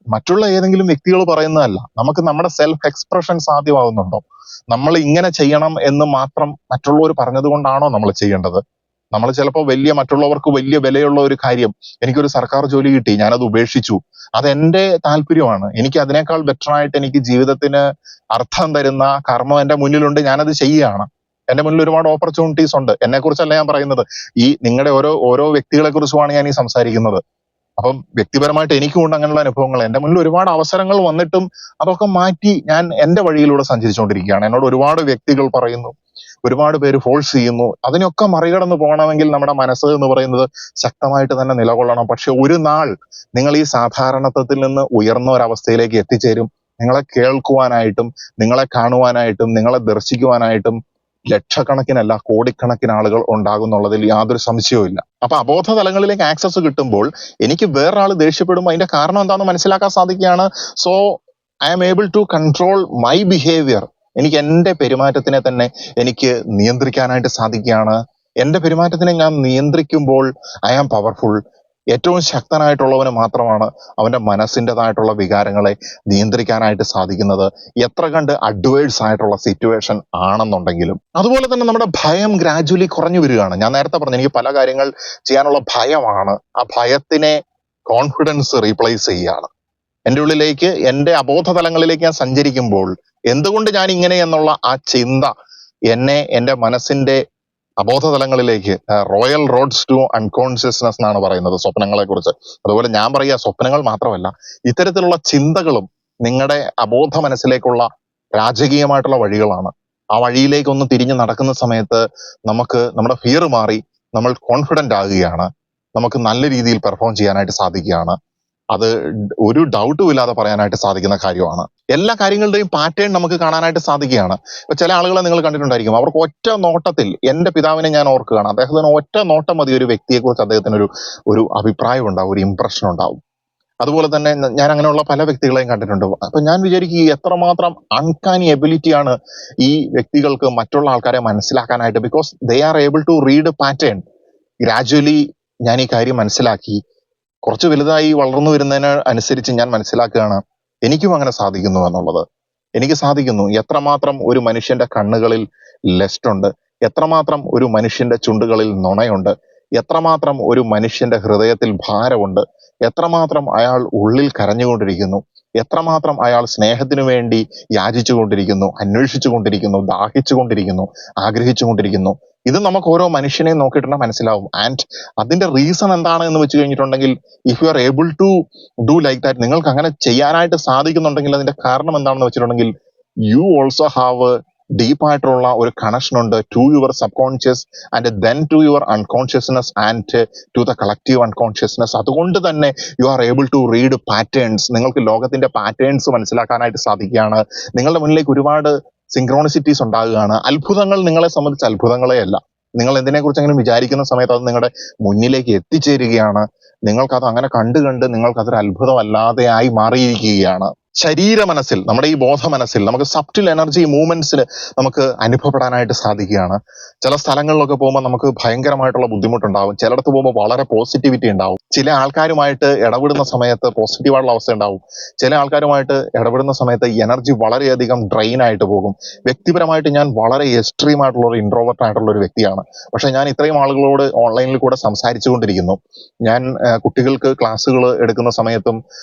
മറ്റുള്ള ഏതെങ്കിലും വ്യക്തികൾ പറയുന്നതല്ല. നമുക്ക് നമ്മുടെ സെൽഫ് എക്സ്പ്രഷൻ സാധ്യമാകുന്നുണ്ടോ? നമ്മൾ ഇങ്ങനെ ചെയ്യണം എന്ന് മാത്രം മറ്റുള്ളവർ പറഞ്ഞത് കൊണ്ടാണോ നമ്മൾ ചെയ്യേണ്ടത്? നമ്മൾ ചിലപ്പോൾ മറ്റുള്ളവർക്ക് വലിയ വിലയുള്ള ഒരു കാര്യം, എനിക്കൊരു സർക്കാർ ജോലി കിട്ടി, ഞാനത് ഉപേക്ഷിച്ചു, അതെന്റെ താല്പര്യമാണ്, എനിക്ക് അതിനേക്കാൾ ബെറ്റർ ആയിട്ട് എനിക്ക് ജീവിതത്തിന് അർത്ഥം തരുന്ന കർമ്മം എന്റെ മുന്നിലുണ്ട്, ഞാനത് ചെയ്യുകയാണ്. എന്റെ മുന്നിൽ ഒരുപാട് ഓപ്പർച്യൂണിറ്റീസ് ഉണ്ട്. എന്നെ കുറിച്ചല്ല ഞാൻ പറയുന്നത്, ഈ നിങ്ങളുടെ ഓരോ ഓരോ വ്യക്തികളെ കുറിച്ചുമാണ് ഞാൻ ഈ സംസാരിക്കുന്നത്. അപ്പം വ്യക്തിപരമായിട്ട് എനിക്കും ഉണ്ട് അങ്ങനെയുള്ള അനുഭവങ്ങൾ. എന്റെ മുന്നിൽ ഒരുപാട് അവസരങ്ങൾ വന്നിട്ടും അതൊക്കെ മാറ്റി ഞാൻ എന്റെ വഴിയിലൂടെ സഞ്ചരിച്ചുകൊണ്ടിരിക്കുകയാണ്. എന്നോട് ഒരുപാട് വ്യക്തികൾ പറയുന്നു, ഒരുപാട് പേര് ഫോഴ്സ് ചെയ്യുന്നു. അതിനൊക്കെ മറികടന്ന് പോകണമെങ്കിൽ നമ്മുടെ മനസ്സ് എന്ന് പറയുന്നത് ശക്തമായിട്ട് തന്നെ നിലകൊള്ളണം. പക്ഷെ ഒരു നാൾ നിങ്ങൾ ഈ സാധാരണത്വത്തിൽ നിന്ന് ഉയർന്ന ഒരവസ്ഥയിലേക്ക് എത്തിച്ചേരും. നിങ്ങളെ കേൾക്കുവാനായിട്ടും നിങ്ങളെ കാണുവാനായിട്ടും നിങ്ങളെ ദർശിക്കുവാനായിട്ടും ലക്ഷക്കണക്കിനല്ല കോടിക്കണക്കിന് ആളുകൾ ഉണ്ടാകുന്നുള്ളതിൽ യാതൊരു സംശയവും ഇല്ല. അപ്പൊ അബോധ തലങ്ങളിലേക്ക് ആക്സസ് കിട്ടുമ്പോൾ എനിക്ക് വേറൊരാൾ ദേഷ്യപ്പെടുമ്പോൾ അതിന്റെ കാരണം എന്താണെന്ന് മനസ്സിലാക്കാൻ സാധിക്കുകയാണ്. So I am able to control my behaviour. എനിക്ക് എന്റെ പെരുമാറ്റത്തിനെ തന്നെ എനിക്ക് നിയന്ത്രിക്കാനായിട്ട് സാധിക്കുകയാണ്. എന്റെ പെരുമാറ്റത്തിനെ ഞാൻ നിയന്ത്രിക്കുമ്പോൾ ഐ ആം പവർഫുൾ. ഏറ്റവും ശക്തനായിട്ടുള്ളവന് മാത്രമാണ് അവന്റെ മനസ്സിൻ്റെതായിട്ടുള്ള വികാരങ്ങളെ നിയന്ത്രിക്കാനായിട്ട് സാധിക്കുന്നത്, എത്ര കണ്ട് അഡ്വേഴ്സ് ആയിട്ടുള്ള സിറ്റുവേഷൻ ആണെന്നുണ്ടെങ്കിലും. അതുപോലെ തന്നെ നമ്മുടെ ഭയം ഗ്രാജുവലി കുറഞ്ഞു വരികയാണ്. ഞാൻ നേരത്തെ പറഞ്ഞു, എനിക്ക് പല കാര്യങ്ങൾ ചെയ്യാനുള്ള ഭയമാണ്. ആ ഭയത്തിനെ കോൺഫിഡൻസ് റീപ്ലേസ് ചെയ്യുകയാണ്. എന്റെ ഉള്ളിലേക്ക്, എന്റെ അബോധ തലങ്ങളിലേക്ക് ഞാൻ സഞ്ചരിക്കുമ്പോൾ എന്തുകൊണ്ട് ഞാൻ ഇങ്ങനെ എന്നുള്ള ആ ചിന്ത എന്റെ മനസ്സിന്റെ അബോധ തലങ്ങളിലേക്ക്, റോയൽ റോഡ്സ് ടു അൺകോൺഷ്യസ്നെസ് എന്നാണ് പറയുന്നത് സ്വപ്നങ്ങളെ കുറിച്ച്. അതുപോലെ ഞാൻ പറയുക, സ്വപ്നങ്ങൾ മാത്രമല്ല, ഇത്തരത്തിലുള്ള ചിന്തകളും നിങ്ങളുടെ അബോധ മനസ്സിലേക്കുള്ള രാജകീയമായിട്ടുള്ള വഴികളാണ്. ആ വഴിയിലേക്ക് ഒന്ന് തിരിഞ്ഞു നടക്കുന്ന സമയത്ത് നമുക്ക് നമ്മുടെ ഫിയർ മാറി നമ്മൾ കോൺഫിഡന്റ് ആകുകയാണ്. നമുക്ക് നല്ല രീതിയിൽ പെർഫോം ചെയ്യാനായിട്ട് സാധിക്കുകയാണ്. അത് ഒരു ഡൗട്ടും ഇല്ലാതെ പറയാനായിട്ട് സാധിക്കുന്ന കാര്യമാണ്. എല്ലാ കാര്യങ്ങളുടെയും പാറ്റേൺ നമുക്ക് കാണാനായിട്ട് സാധിക്കുകയാണ്. ഇപ്പൊ ചില ആളുകളെ നിങ്ങൾ കണ്ടിട്ടുണ്ടായിരിക്കും, അവർക്ക് ഒറ്റ നോട്ടത്തിൽ, എന്റെ പിതാവിനെ ഞാൻ ഓർക്കുകയാണ്, അദ്ദേഹത്തിന് ഒറ്റ നോട്ടം മതി ഒരു വ്യക്തിയെക്കുറിച്ച് അദ്ദേഹത്തിന് ഒരു അഭിപ്രായം ഉണ്ടാവും, ഒരു ഇംപ്രഷൻ ഉണ്ടാവും. അതുപോലെ തന്നെ ഞാൻ അങ്ങനെയുള്ള പല വ്യക്തികളെയും കണ്ടിട്ടുണ്ട്. അപ്പൊ ഞാൻ വിചാരിക്കും, എത്രമാത്രം അൺകാനി എബിലിറ്റിയാണ് ഈ വ്യക്തികൾക്ക് മറ്റുള്ള ആൾക്കാരെ മനസ്സിലാക്കാനായിട്ട്. Because they are able to read pattern. Gradually ഞാൻ ഈ കാര്യം മനസ്സിലാക്കി. കുറച്ച് വലുതായി വളർന്നു വരുന്നതിന് അനുസരിച്ച് ഞാൻ മനസ്സിലാക്കുകയാണ് എനിക്കും അങ്ങനെ സാധിക്കുന്നു എന്നുള്ളത്. എനിക്ക് സാധിക്കുന്നു. എത്രമാത്രം ഒരു മനുഷ്യന്റെ കണ്ണുകളിൽ ലെസ്റ്റ് ഉണ്ട്, എത്രമാത്രം ഒരു മനുഷ്യന്റെ ചുണ്ടുകളിൽ നുണയുണ്ട്, എത്രമാത്രം ഒരു മനുഷ്യന്റെ ഹൃദയത്തിൽ ഭാരമുണ്ട്, എത്രമാത്രം അയാൾ ഉള്ളിൽ കരഞ്ഞുകൊണ്ടിരിക്കുന്നു, എത്രമാത്രം അയാൾ സ്നേഹത്തിനു വേണ്ടി യാചിച്ചുകൊണ്ടിരിക്കുന്നു, അന്വേഷിച്ചുകൊണ്ടിരിക്കുന്നു, ദാഹിച്ചുകൊണ്ടിരിക്കുന്നു, ആഗ്രഹിച്ചുകൊണ്ടിരിക്കുന്നു. ഇത് നമുക്ക് ഓരോ മനുഷ്യനെയും നോക്കിയിട്ടുണ്ടെങ്കിൽ മനസ്സിലാവും. ആൻഡ് അതിന്റെ റീസൺ എന്താണ് എന്ന് വെച്ച് കഴിഞ്ഞിട്ടുണ്ടെങ്കിൽ, if you are able to do like that, നിങ്ങൾക്ക് അങ്ങനെ ചെയ്യാനായിട്ട് സാധിക്കുന്നുണ്ടെങ്കിൽ അതിന്റെ കാരണം എന്താണെന്ന് വെച്ചിട്ടുണ്ടെങ്കിൽ, യു ഓൾസോ ഹാവ് ഡീപ്പായിട്ടുള്ള ഒരു കണക്ഷൻ ഉണ്ട് to your sub conscious and then to your unconsciousness and to the collective unconsciousness. അതുകൊണ്ട് തന്നെ you are able to read patterns. നിങ്ങൾക്ക് ലോകത്തിന്റെ പാറ്റേൺസ് മനസ്സിലാക്കാനായിട്ട് സാധിക്കുകയാണ്. നിങ്ങളുടെ മുന്നിലേക്ക് ഒരുപാട് സിങ്ക്രോണിസിറ്റീസ് ഉണ്ടാകുകയാണ്. അത്ഭുതങ്ങൾ നിങ്ങളെ സംബന്ധിച്ച് അത്ഭുതങ്ങളെ അല്ല. നിങ്ങൾ എന്തിനെക്കുറിച്ചെങ്കിലും വിചാരിക്കുന്ന സമയത്ത് അത് നിങ്ങളുടെ മുന്നിലേക്ക് എത്തിച്ചേരുകയാണ്. നിങ്ങൾക്കത് അങ്ങനെ കണ്ട് നിങ്ങൾക്കതൊരു അത്ഭുതമല്ലാതെ ആയി മാറിയിരിക്കുകയാണ്. ശരീര മനസ്സിൽ, നമ്മുടെ ഈ ബോധ മനസ്സിൽ നമുക്ക് സബ്റ്റിൽ എനർജി മൂവ്മെന്റ്സിൽ നമുക്ക് അനുഭവപ്പെടാനായിട്ട് സാധിക്കുകയാണ്. ചില സ്ഥലങ്ങളിലൊക്കെ പോകുമ്പോൾ നമുക്ക് ഭയങ്കരമായിട്ടുള്ള ബുദ്ധിമുട്ടുണ്ടാവും. ചിലയിടത്ത് പോകുമ്പോൾ വളരെ പോസിറ്റിവിറ്റി ഉണ്ടാവും. ചില ആൾക്കാരുമായിട്ട് ഇടപെടുന്ന സമയത്ത് പോസിറ്റീവായിട്ടുള്ള അവസ്ഥ ഉണ്ടാവും. ചില ആൾക്കാരുമായിട്ട് ഇടപെടുന്ന സമയത്ത് എനർജി വളരെയധികം ഡ്രെയിൻ ആയിട്ട് പോകും. വ്യക്തിപരമായിട്ട് ഞാൻ വളരെ എക്സ്ട്രീം ആയിട്ടുള്ള ഒരു ഇൻട്രോവേർട്ട് ആയിട്ടുള്ള ഒരു വ്യക്തിയാണ്. പക്ഷെ ഞാൻ ഇത്രയും ആളുകളോട് ഓൺലൈനിൽ കൂടെ സംസാരിച്ചുകൊണ്ടിരിക്കുന്നു. ഞാൻ കുട്ടികൾക്ക് ക്ലാസ്സുകൾ എടുക്കുന്ന സമയത്തും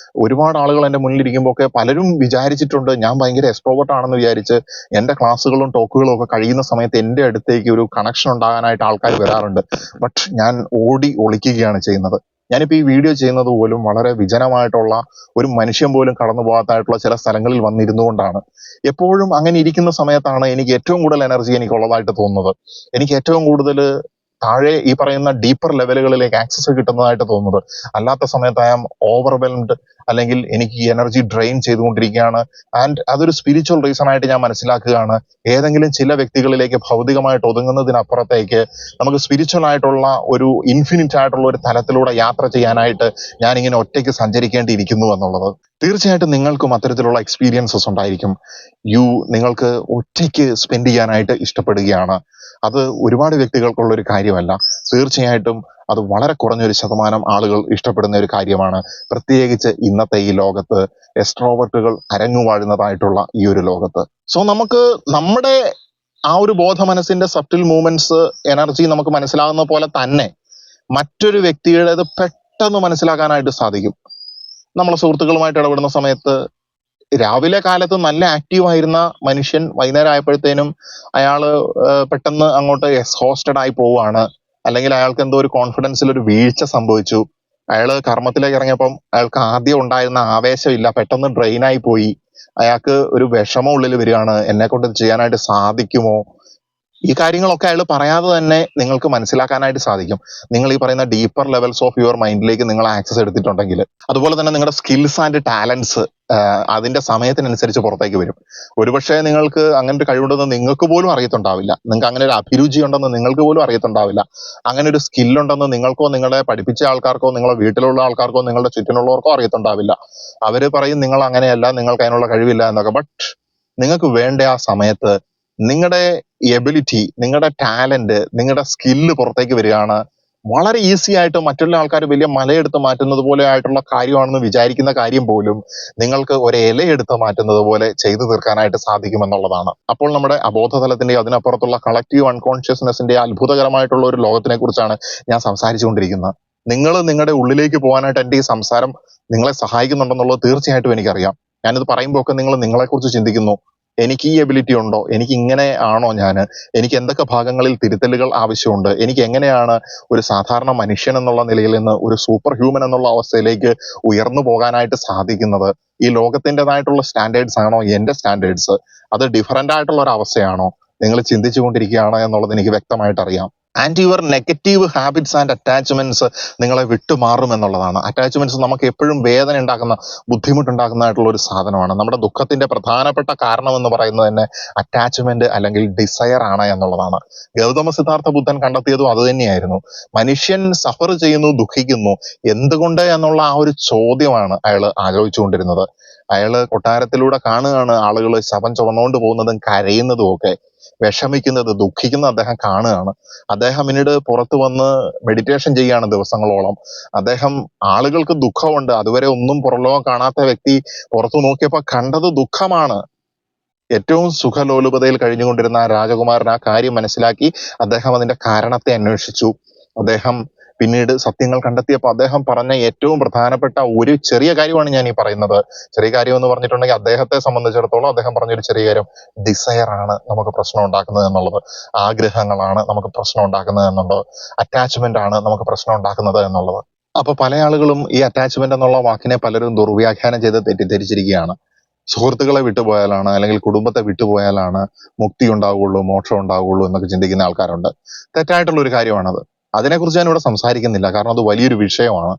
ഒരുപാട് ആളുകൾ എൻ്റെ മുന്നിലിരിക്കുമ്പോൾ ഒക്കെ പലരും വിചാരിച്ചിട്ടുണ്ട് ഞാൻ ഭയങ്കര എക്സ്ട്രോവേർട്ട് ആണെന്ന് വിചാരിച്ച് എൻ്റെ ക്ലാസ്സുകളും ടോക്കുകളും ഒക്കെ കഴിയുന്ന സമയത്ത് എൻ്റെ അടുത്തേക്ക് ഒരു കണക്ഷൻ ഉണ്ടാകാനായിട്ട് ആൾക്കാർ വരാറുണ്ട്. ബട്ട് ഞാൻ ഓടി ഒളിക്കുകയാണ് ചെയ്യുന്നത്. ഞാനിപ്പോൾ ഈ വീഡിയോ ചെയ്യുന്നത് പോലും വളരെ വിജനമായിട്ടുള്ള, ഒരു മനുഷ്യൻ പോലും കടന്നു പോകാത്തായിട്ടുള്ള ചില സ്ഥലങ്ങളിൽ വന്നിരുന്നുകൊണ്ടാണ്. എപ്പോഴും അങ്ങനെ ഇരിക്കുന്ന സമയത്താണ് എനിക്ക് ഏറ്റവും കൂടുതൽ എനർജി എനിക്കുള്ളതായിട്ട് തോന്നുന്നത്. എനിക്ക് ഏറ്റവും കൂടുതൽ താഴെ ഈ പറയുന്ന ഡീപ്പർ ലെവലുകളിലേക്ക് ആക്സസ് കിട്ടുന്നതായിട്ട് തോന്നുന്നത്. അല്ലാത്ത സമയത്ത് ഐ ആം ഓവർവെൽംഡ്, അല്ലെങ്കിൽ എനിക്ക് ഈ എനർജി ഡ്രെയിൻ ചെയ്തുകൊണ്ടിരിക്കുകയാണ്. ആൻഡ് അതൊരു സ്പിരിച്വൽ റീസൺ ആയിട്ട് ഞാൻ മനസ്സിലാക്കുകയാണ്. ഏതെങ്കിലും ചില വ്യക്തികളിലേക്ക് ഭൗതികമായിട്ട് ഒതുങ്ങുന്നതിനപ്പുറത്തേക്ക് നമുക്ക് സ്പിരിച്വൽ ആയിട്ടുള്ള ഒരു ഇൻഫിനിറ്റ് ആയിട്ടുള്ള ഒരു തലത്തിലൂടെ യാത്ര ചെയ്യാനായിട്ട് ഞാൻ ഇങ്ങനെ ഒറ്റയ്ക്ക് സഞ്ചരിക്കേണ്ടിയിരിക്കുന്നു എന്നുള്ളത്. തീർച്ചയായിട്ടും നിങ്ങൾക്കും അത്തരത്തിലുള്ള എക്സ്പീരിയൻസസ് ഉണ്ടായിരിക്കും. നിങ്ങൾക്ക് ഒറ്റയ്ക്ക് സ്പെൻഡ് ചെയ്യാനായിട്ട് ഇഷ്ടപ്പെടുകയാണ്. അത് ഒരുപാട് വ്യക്തികൾക്കുള്ള ഒരു കാര്യമല്ല. തീർച്ചയായിട്ടും അത് വളരെ കുറഞ്ഞൊരു ശതമാനം ആളുകൾ ഇഷ്ടപ്പെടുന്ന ഒരു കാര്യമാണ്. പ്രത്യേകിച്ച് ഇന്നത്തെ ഈ ലോകത്ത്, എക്സ്ട്രോവർട്ടുകൾ അരങ്ങുവാഴുന്നതായിട്ടുള്ള ഈ ഒരു ലോകത്ത്. സോ നമുക്ക് നമ്മുടെ ആ ഒരു ബോധ മനസ്സിന്റെ സബ്റ്റിൽ മൂവ്മെന്റ്സ്, എനർജി നമുക്ക് മനസ്സിലാകുന്ന പോലെ തന്നെ മറ്റൊരു വ്യക്തിയുടേത് പെട്ടെന്ന് മനസ്സിലാക്കാനായിട്ട് സാധിക്കും. നമ്മളെ സുഹൃത്തുക്കളുമായിട്ട് ഇടപെടുന്ന സമയത്ത് രാവിലെ കാലത്ത് നല്ല ആക്റ്റീവ് ആയിരുന്ന മനുഷ്യൻ വൈകുന്നേരം ആയപ്പോഴത്തേനും അയാള് പെട്ടെന്ന് അങ്ങോട്ട് എക്സ്ഹോസ്റ്റഡ് ആയി പോവുകയാണ്, അല്ലെങ്കിൽ അയാൾക്ക് എന്തോ ഒരു കോൺഫിഡൻസിൽ ഒരു വീഴ്ച സംഭവിച്ചു. അയാള് കർമ്മത്തിലേക്ക് ഇറങ്ങിയപ്പം അയാൾക്ക് ആദ്യം ഉണ്ടായിരുന്ന ആവേശമില്ല, പെട്ടെന്ന് ഡ്രെയിനായി പോയി. അയാൾക്ക് ഒരു വിഷമം ഉള്ളിൽ വരികയാണ്, എന്നെ കൊണ്ട് ഇത് ചെയ്യാനായിട്ട് സാധിക്കുമോ? ഈ കാര്യങ്ങളൊക്കെ അയാൾ പറയാതെ തന്നെ നിങ്ങൾക്ക് മനസ്സിലാക്കാനായിട്ട് സാധിക്കും, നിങ്ങൾ ഈ പറയുന്ന ഡീപ്പർ ലെവൽസ് ഓഫ് യുവർ മൈൻഡിലേക്ക് നിങ്ങൾ ആക്സസ് എടുത്തിട്ടുണ്ടെങ്കിൽ. അതുപോലെ തന്നെ നിങ്ങളുടെ സ്കിൽസ് ആൻഡ് ടാലൻസ് അതിന്റെ സമയത്തിനനുസരിച്ച് പുറത്തേക്ക് വരും. ഒരുപക്ഷെ നിങ്ങൾക്ക് അങ്ങനെ ഒരു കഴിവുണ്ടെന്ന് നിങ്ങൾക്ക് പോലും അറിയത്തുണ്ടാവില്ല, നിങ്ങൾക്ക് അങ്ങനെ ഒരു അഭിരുചി ഉണ്ടെന്ന് നിങ്ങൾക്ക് പോലും അറിയത്തുണ്ടാവില്ല, അങ്ങനെ ഒരു സ്കില്ലുണ്ടെന്ന് നിങ്ങൾക്കോ നിങ്ങളെ പഠിപ്പിച്ച ആൾക്കാർക്കോ നിങ്ങളെ വീട്ടിലുള്ള ആൾക്കാർക്കോ നിങ്ങളുടെ ചുറ്റിനുള്ളവർക്കോ അറിയത്തുണ്ടാവില്ല. അവര് പറയും നിങ്ങൾ അങ്ങനെയല്ല, നിങ്ങൾക്ക് അതിനുള്ള കഴിവില്ല എന്നൊക്കെ. ബട്ട് നിങ്ങൾക്ക് വേണ്ട ആ സമയത്ത് നിങ്ങളുടെ എബിലിറ്റി, നിങ്ങളുടെ ടാലന്റ്, നിങ്ങളുടെ സ്കില്ല് പുറത്തേക്ക് വരികയാണ്. വളരെ ഈസി ആയിട്ട് മറ്റുള്ള ആൾക്കാർ വലിയ മലയെടുത്ത് മാറ്റുന്നത് പോലെ ആയിട്ടുള്ള കാര്യമാണെന്ന് വിചാരിക്കുന്ന കാര്യം പോലും നിങ്ങൾക്ക് ഒരു ഇലയെടുത്ത് മാറ്റുന്നത് പോലെ ചെയ്തു തീർക്കാനായിട്ട് സാധിക്കുമെന്നുള്ളതാണ്. അപ്പോൾ നമ്മുടെ അബോധതലത്തിന്റെ അതിനപ്പുറത്തുള്ള കളക്റ്റീവ് അൺകോൺഷ്യസ്നെസിന്റെ അത്ഭുതകരമായിട്ടുള്ള ഒരു ലോകത്തിനെ കുറിച്ചാണ് ഞാൻ സംസാരിച്ചുകൊണ്ടിരിക്കുന്നത്. നിങ്ങൾ നിങ്ങളുടെ ഉള്ളിലേക്ക് പോകാനായിട്ട് എന്റെ ഈ സംസാരം നിങ്ങളെ സഹായിക്കുന്നുണ്ടെന്നുള്ളത് തീർച്ചയായിട്ടും എനിക്കറിയാം. ഞാനിത് പറയുമ്പോൾ ഒക്കെ നിങ്ങൾ നിങ്ങളെക്കുറിച്ച് ചിന്തിക്കുന്നു, എനിക്ക് ഈ എബിലിറ്റി ഉണ്ടോ, എനിക്ക് ഇങ്ങനെ ആണോ ഞാന്, എനിക്ക് എന്തൊക്കെ ഭാഗങ്ങളിൽ തിരുത്തലുകൾ ആവശ്യമുണ്ട്, എനിക്ക് എങ്ങനെയാണ് ഒരു സാധാരണ മനുഷ്യൻ എന്നുള്ള നിലയിൽ നിന്ന് ഒരു സൂപ്പർ ഹ്യൂമൻ എന്നുള്ള അവസ്ഥയിലേക്ക് ഉയർന്നു പോകാനായിട്ട് സാധിക്കുന്നത്? ഈ ലോകത്തിൻ്റെതായിട്ടുള്ള സ്റ്റാൻഡേർഡ്സ് ആണോ എന്റെ സ്റ്റാൻഡേർഡ്സ്? അത് ഡിഫറൻ്റ് ആയിട്ടുള്ള ഒരു അവസ്ഥയാണോ? നിങ്ങൾ ചിന്തിച്ചു കൊണ്ടിരിക്കുകയാണ് എന്നുള്ളത് എനിക്ക് വ്യക്തമായിട്ട് അറിയാം. And your negative habits and attachments നിങ്ങളെ വിട്ടുമാറും എന്നുള്ളതാണ്. അറ്റാച്ച്മെന്റ്സ് നമുക്ക് എപ്പോഴും വേദന ഉണ്ടാക്കുന്ന, ബുദ്ധിമുട്ടുണ്ടാക്കുന്നതായിട്ടുള്ള ഒരു സാധനമാണ്. നമ്മുടെ ദുഃഖത്തിന്റെ പ്രധാനപ്പെട്ട കാരണം എന്ന് പറയുന്നത് തന്നെ അറ്റാച്ച്മെന്റ് അല്ലെങ്കിൽ ഡിസയർ ആണ് എന്നുള്ളതാണ്. ഗൗതമ സിദ്ധാർത്ഥ ബുദ്ധൻ കണ്ടെത്തിയതും അത് തന്നെയായിരുന്നു. മനുഷ്യൻ സഫർ ചെയ്യുന്നു, ദുഃഖിക്കുന്നു, എന്തുകൊണ്ട് എന്നുള്ള ആ ഒരു ചോദ്യമാണ് അയാൾ ആലോചിച്ചുകൊണ്ടിരുന്നത്. അയാള് കൊട്ടാരത്തിലൂടെ കാണുകയാണ് ആളുകൾ ശവം ചുമന്നുകൊണ്ട് പോകുന്നതും കരയുന്നതും ഒക്കെ, വിഷമിക്കുന്നത്, ദുഃഖിക്കുന്നത് അദ്ദേഹം കാണുകയാണ്. അദ്ദേഹം പിന്നീട് പുറത്തു വന്ന് മെഡിറ്റേഷൻ ചെയ്യാണ് ദിവസങ്ങളോളം. അദ്ദേഹം ആളുകൾക്ക് ദുഃഖമുണ്ട്, അതുവരെ ഒന്നും പുറലോകം കാണാത്ത വ്യക്തി പുറത്തു നോക്കിയപ്പോൾ കണ്ടത് ദുഃഖമാണ്. ഏറ്റവും സുഖലോലുപതയിൽ കഴിഞ്ഞുകൊണ്ടിരുന്ന ആ രാജകുമാരൻ ആ കാര്യം മനസ്സിലാക്കി അദ്ദേഹം അതിന്റെ കാരണത്തെ അന്വേഷിച്ചു. അദ്ദേഹം പിന്നീട് സത്യങ്ങൾ കണ്ടെത്തിയപ്പോൾ അദ്ദേഹം പറഞ്ഞ ഏറ്റവും പ്രധാനപ്പെട്ട ഒരു ചെറിയ കാര്യമാണ് ഞാൻ ഈ പറയുന്നത്. ചെറിയ കാര്യം എന്ന് പറഞ്ഞിട്ടുണ്ടെങ്കിൽ അദ്ദേഹത്തെ സംബന്ധിച്ചിടത്തോളം അദ്ദേഹം പറഞ്ഞൊരു ചെറിയ കാര്യം, ഡിസയർ ആണ് നമുക്ക് പ്രശ്നം ഉണ്ടാക്കുന്നത് എന്നുള്ളത്, ആഗ്രഹങ്ങളാണ് നമുക്ക് പ്രശ്നം ഉണ്ടാക്കുന്നത് എന്നുള്ളത്, അറ്റാച്ച്മെന്റ് ആണ് നമുക്ക് പ്രശ്നം ഉണ്ടാക്കുന്നത് എന്നുള്ളത്. അപ്പൊ പല ആളുകളും ഈ അറ്റാച്ച്മെന്റ് എന്നുള്ള വാക്കിനെ പലരും ദുർവ്യാഖ്യാനം ചെയ്ത് തെറ്റിദ്ധരിച്ചിരിക്കുകയാണ്. സുഹൃത്തുക്കളെ വിട്ടുപോയാലാണ് അല്ലെങ്കിൽ കുടുംബത്തെ വിട്ടുപോയാലാണ് മുക്തി ഉണ്ടാവുകയുള്ളൂ, മോക്ഷം ഉണ്ടാവുകയുള്ളൂ എന്നൊക്കെ ചിന്തിക്കുന്ന ആൾക്കാരുണ്ട്. തെറ്റായിട്ടുള്ള ഒരു കാര്യമാണത്. അതിനെക്കുറിച്ച് ഞാൻ ഇവിടെ സംസാരിക്കുന്നില്ല, കാരണം അത് വലിയൊരു വിഷയമാണ്.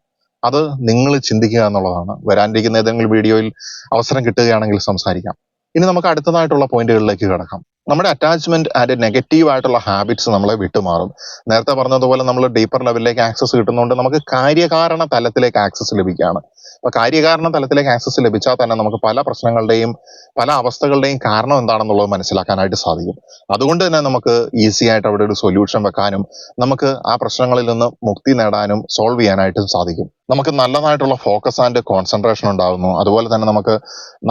അത് നിങ്ങൾ ചിന്തിക്കുക എന്നുള്ളതാണ്. വരാനിരിക്കുന്ന ഏതെങ്കിലും വീഡിയോയിൽ അവസരം കിട്ടുകയാണെങ്കിൽ സംസാരിക്കാം. ഇനി നമുക്ക് അടുത്തതായിട്ടുള്ള പോയിന്റുകളിലേക്ക് കിടക്കാം. നമ്മുടെ അറ്റാച്ച്മെന്റ് ആൻഡ് നെഗറ്റീവ് ആയിട്ടുള്ള ഹാബിറ്റ്സ് നമ്മളെ വിട്ടുമാറും. നേരത്തെ പറഞ്ഞതുപോലെ നമ്മൾ ഡീപ്പർ ലെവലിലേക്ക് ആക്സസ് കിട്ടുന്നതുകൊണ്ട് നമുക്ക് കാര്യകാരണ തലത്തിലേക്ക് ആക്സസ് ലഭിക്കുകയാണ്. അപ്പൊ കാര്യകാരണ തലത്തിലേക്ക് ആക്സസ് ലഭിച്ചാൽ തന്നെ നമുക്ക് പല പ്രശ്നങ്ങളുടെയും പല അവസ്ഥകളുടെയും കാരണം എന്താണെന്നുള്ളത് മനസ്സിലാക്കാനായിട്ട് സാധിക്കും. അതുകൊണ്ട് തന്നെ നമുക്ക് ഈസി ആയിട്ട് അവിടെ ഒരു സൊല്യൂഷൻ വെക്കാനും നമുക്ക് ആ പ്രശ്നങ്ങളിൽ നിന്ന് മുക്തി നേടാനും സോൾവ് ചെയ്യാനായിട്ടും സാധിക്കും. നമുക്ക് നല്ലതായിട്ടുള്ള ഫോക്കസ് ആൻഡ് കോൺസെൻട്രേഷൻ ഉണ്ടാകുന്നു. അതുപോലെ തന്നെ നമുക്ക്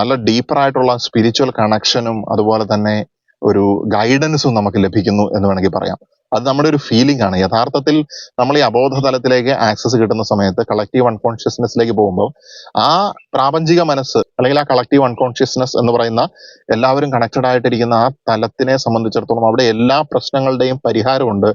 നല്ല ഡീപ്പർ ആയിട്ടുള്ള സ്പിരിച്വൽ കണക്ഷനും അതുപോലെ തന്നെ ഒരു ഗൈഡൻസും നമുക്ക് ലഭിക്കുന്നു എന്ന് വേണമെങ്കിൽ പറയാം. അത് നമ്മുടെ ഒരു ഫീലിംഗ് ആണ്. യഥാർത്ഥത്തിൽ നമ്മൾ ഈ അബോധ തലത്തിലേക്ക് ആക്സസ് കിട്ടുന്ന സമയത്ത് കളക്റ്റീവ് അൺകോൺഷ്യസ്നെസ്സിലേക്ക് പോകുമ്പോൾ ആ പ്രാപഞ്ചിക മനസ്സ് അല്ലെങ്കിൽ ആ കളക്റ്റീവ് അൺകോൺഷ്യസ്നെസ് എന്ന് പറയുന്ന എല്ലാവരും കണക്റ്റഡ് ആയിട്ടിരിക്കുന്ന ആ തലത്തിനെ സംബന്ധിച്ചിടത്തോളം അവിടെ എല്ലാ പ്രശ്നങ്ങളുടെയും പരിഹാരമുണ്ട്,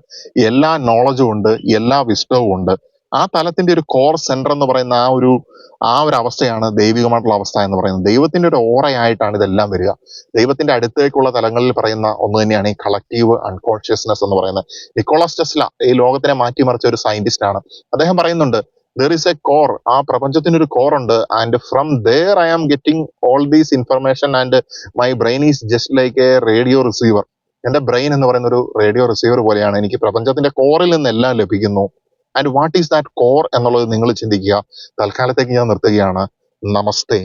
എല്ലാ നോളജും ഉണ്ട്, എല്ലാ വിസ്ഡവും ഉണ്ട്. ആ തലത്തിന്റെ ഒരു കോർ സെന്റർ എന്ന് പറയുന്ന ആ ഒരു അവസ്ഥയാണ് ദൈവികമായിട്ടുള്ള അവസ്ഥ എന്ന് പറയുന്നത്. ദൈവത്തിന്റെ ഒരു ഓറയായിട്ടാണ് ഇതെല്ലാം വരിക. ദൈവത്തിന്റെ അടുത്തേക്കുള്ള തലങ്ങളിൽ പറയുന്ന ഒന്ന് തന്നെയാണ് ഈ കളക്റ്റീവ് അൺകോൺഷ്യസ്നെസ് എന്ന് പറയുന്നത്. നിക്കോളാസ് ടെസ്ല ഈ ലോകത്തിനെ മാറ്റിമറിച്ച ഒരു സയന്റിസ്റ്റ് ആണ്. അദ്ദേഹം പറയുന്നുണ്ട്, ദർ ഈസ് എ കോർ, ആ പ്രപഞ്ചത്തിനൊരു കോർ ഉണ്ട്, and from there I am getting all these information and my brain is just like a radio receiver. എന്റെ ബ്രെയിൻ എന്ന് പറയുന്ന ഒരു റേഡിയോ റിസീവർ പോലെയാണ്, എനിക്ക് പ്രപഞ്ചത്തിന്റെ കോറിൽ നിന്ന് എല്ലാം ലഭിക്കുന്നു. And what is that core എന്നുള്ളത് നിങ്ങൾ ചിന്തിക്കുക. തൽക്കാലത്തേക്ക് ഞാൻ നിർത്തുകയാണ്. നമസ്തേ.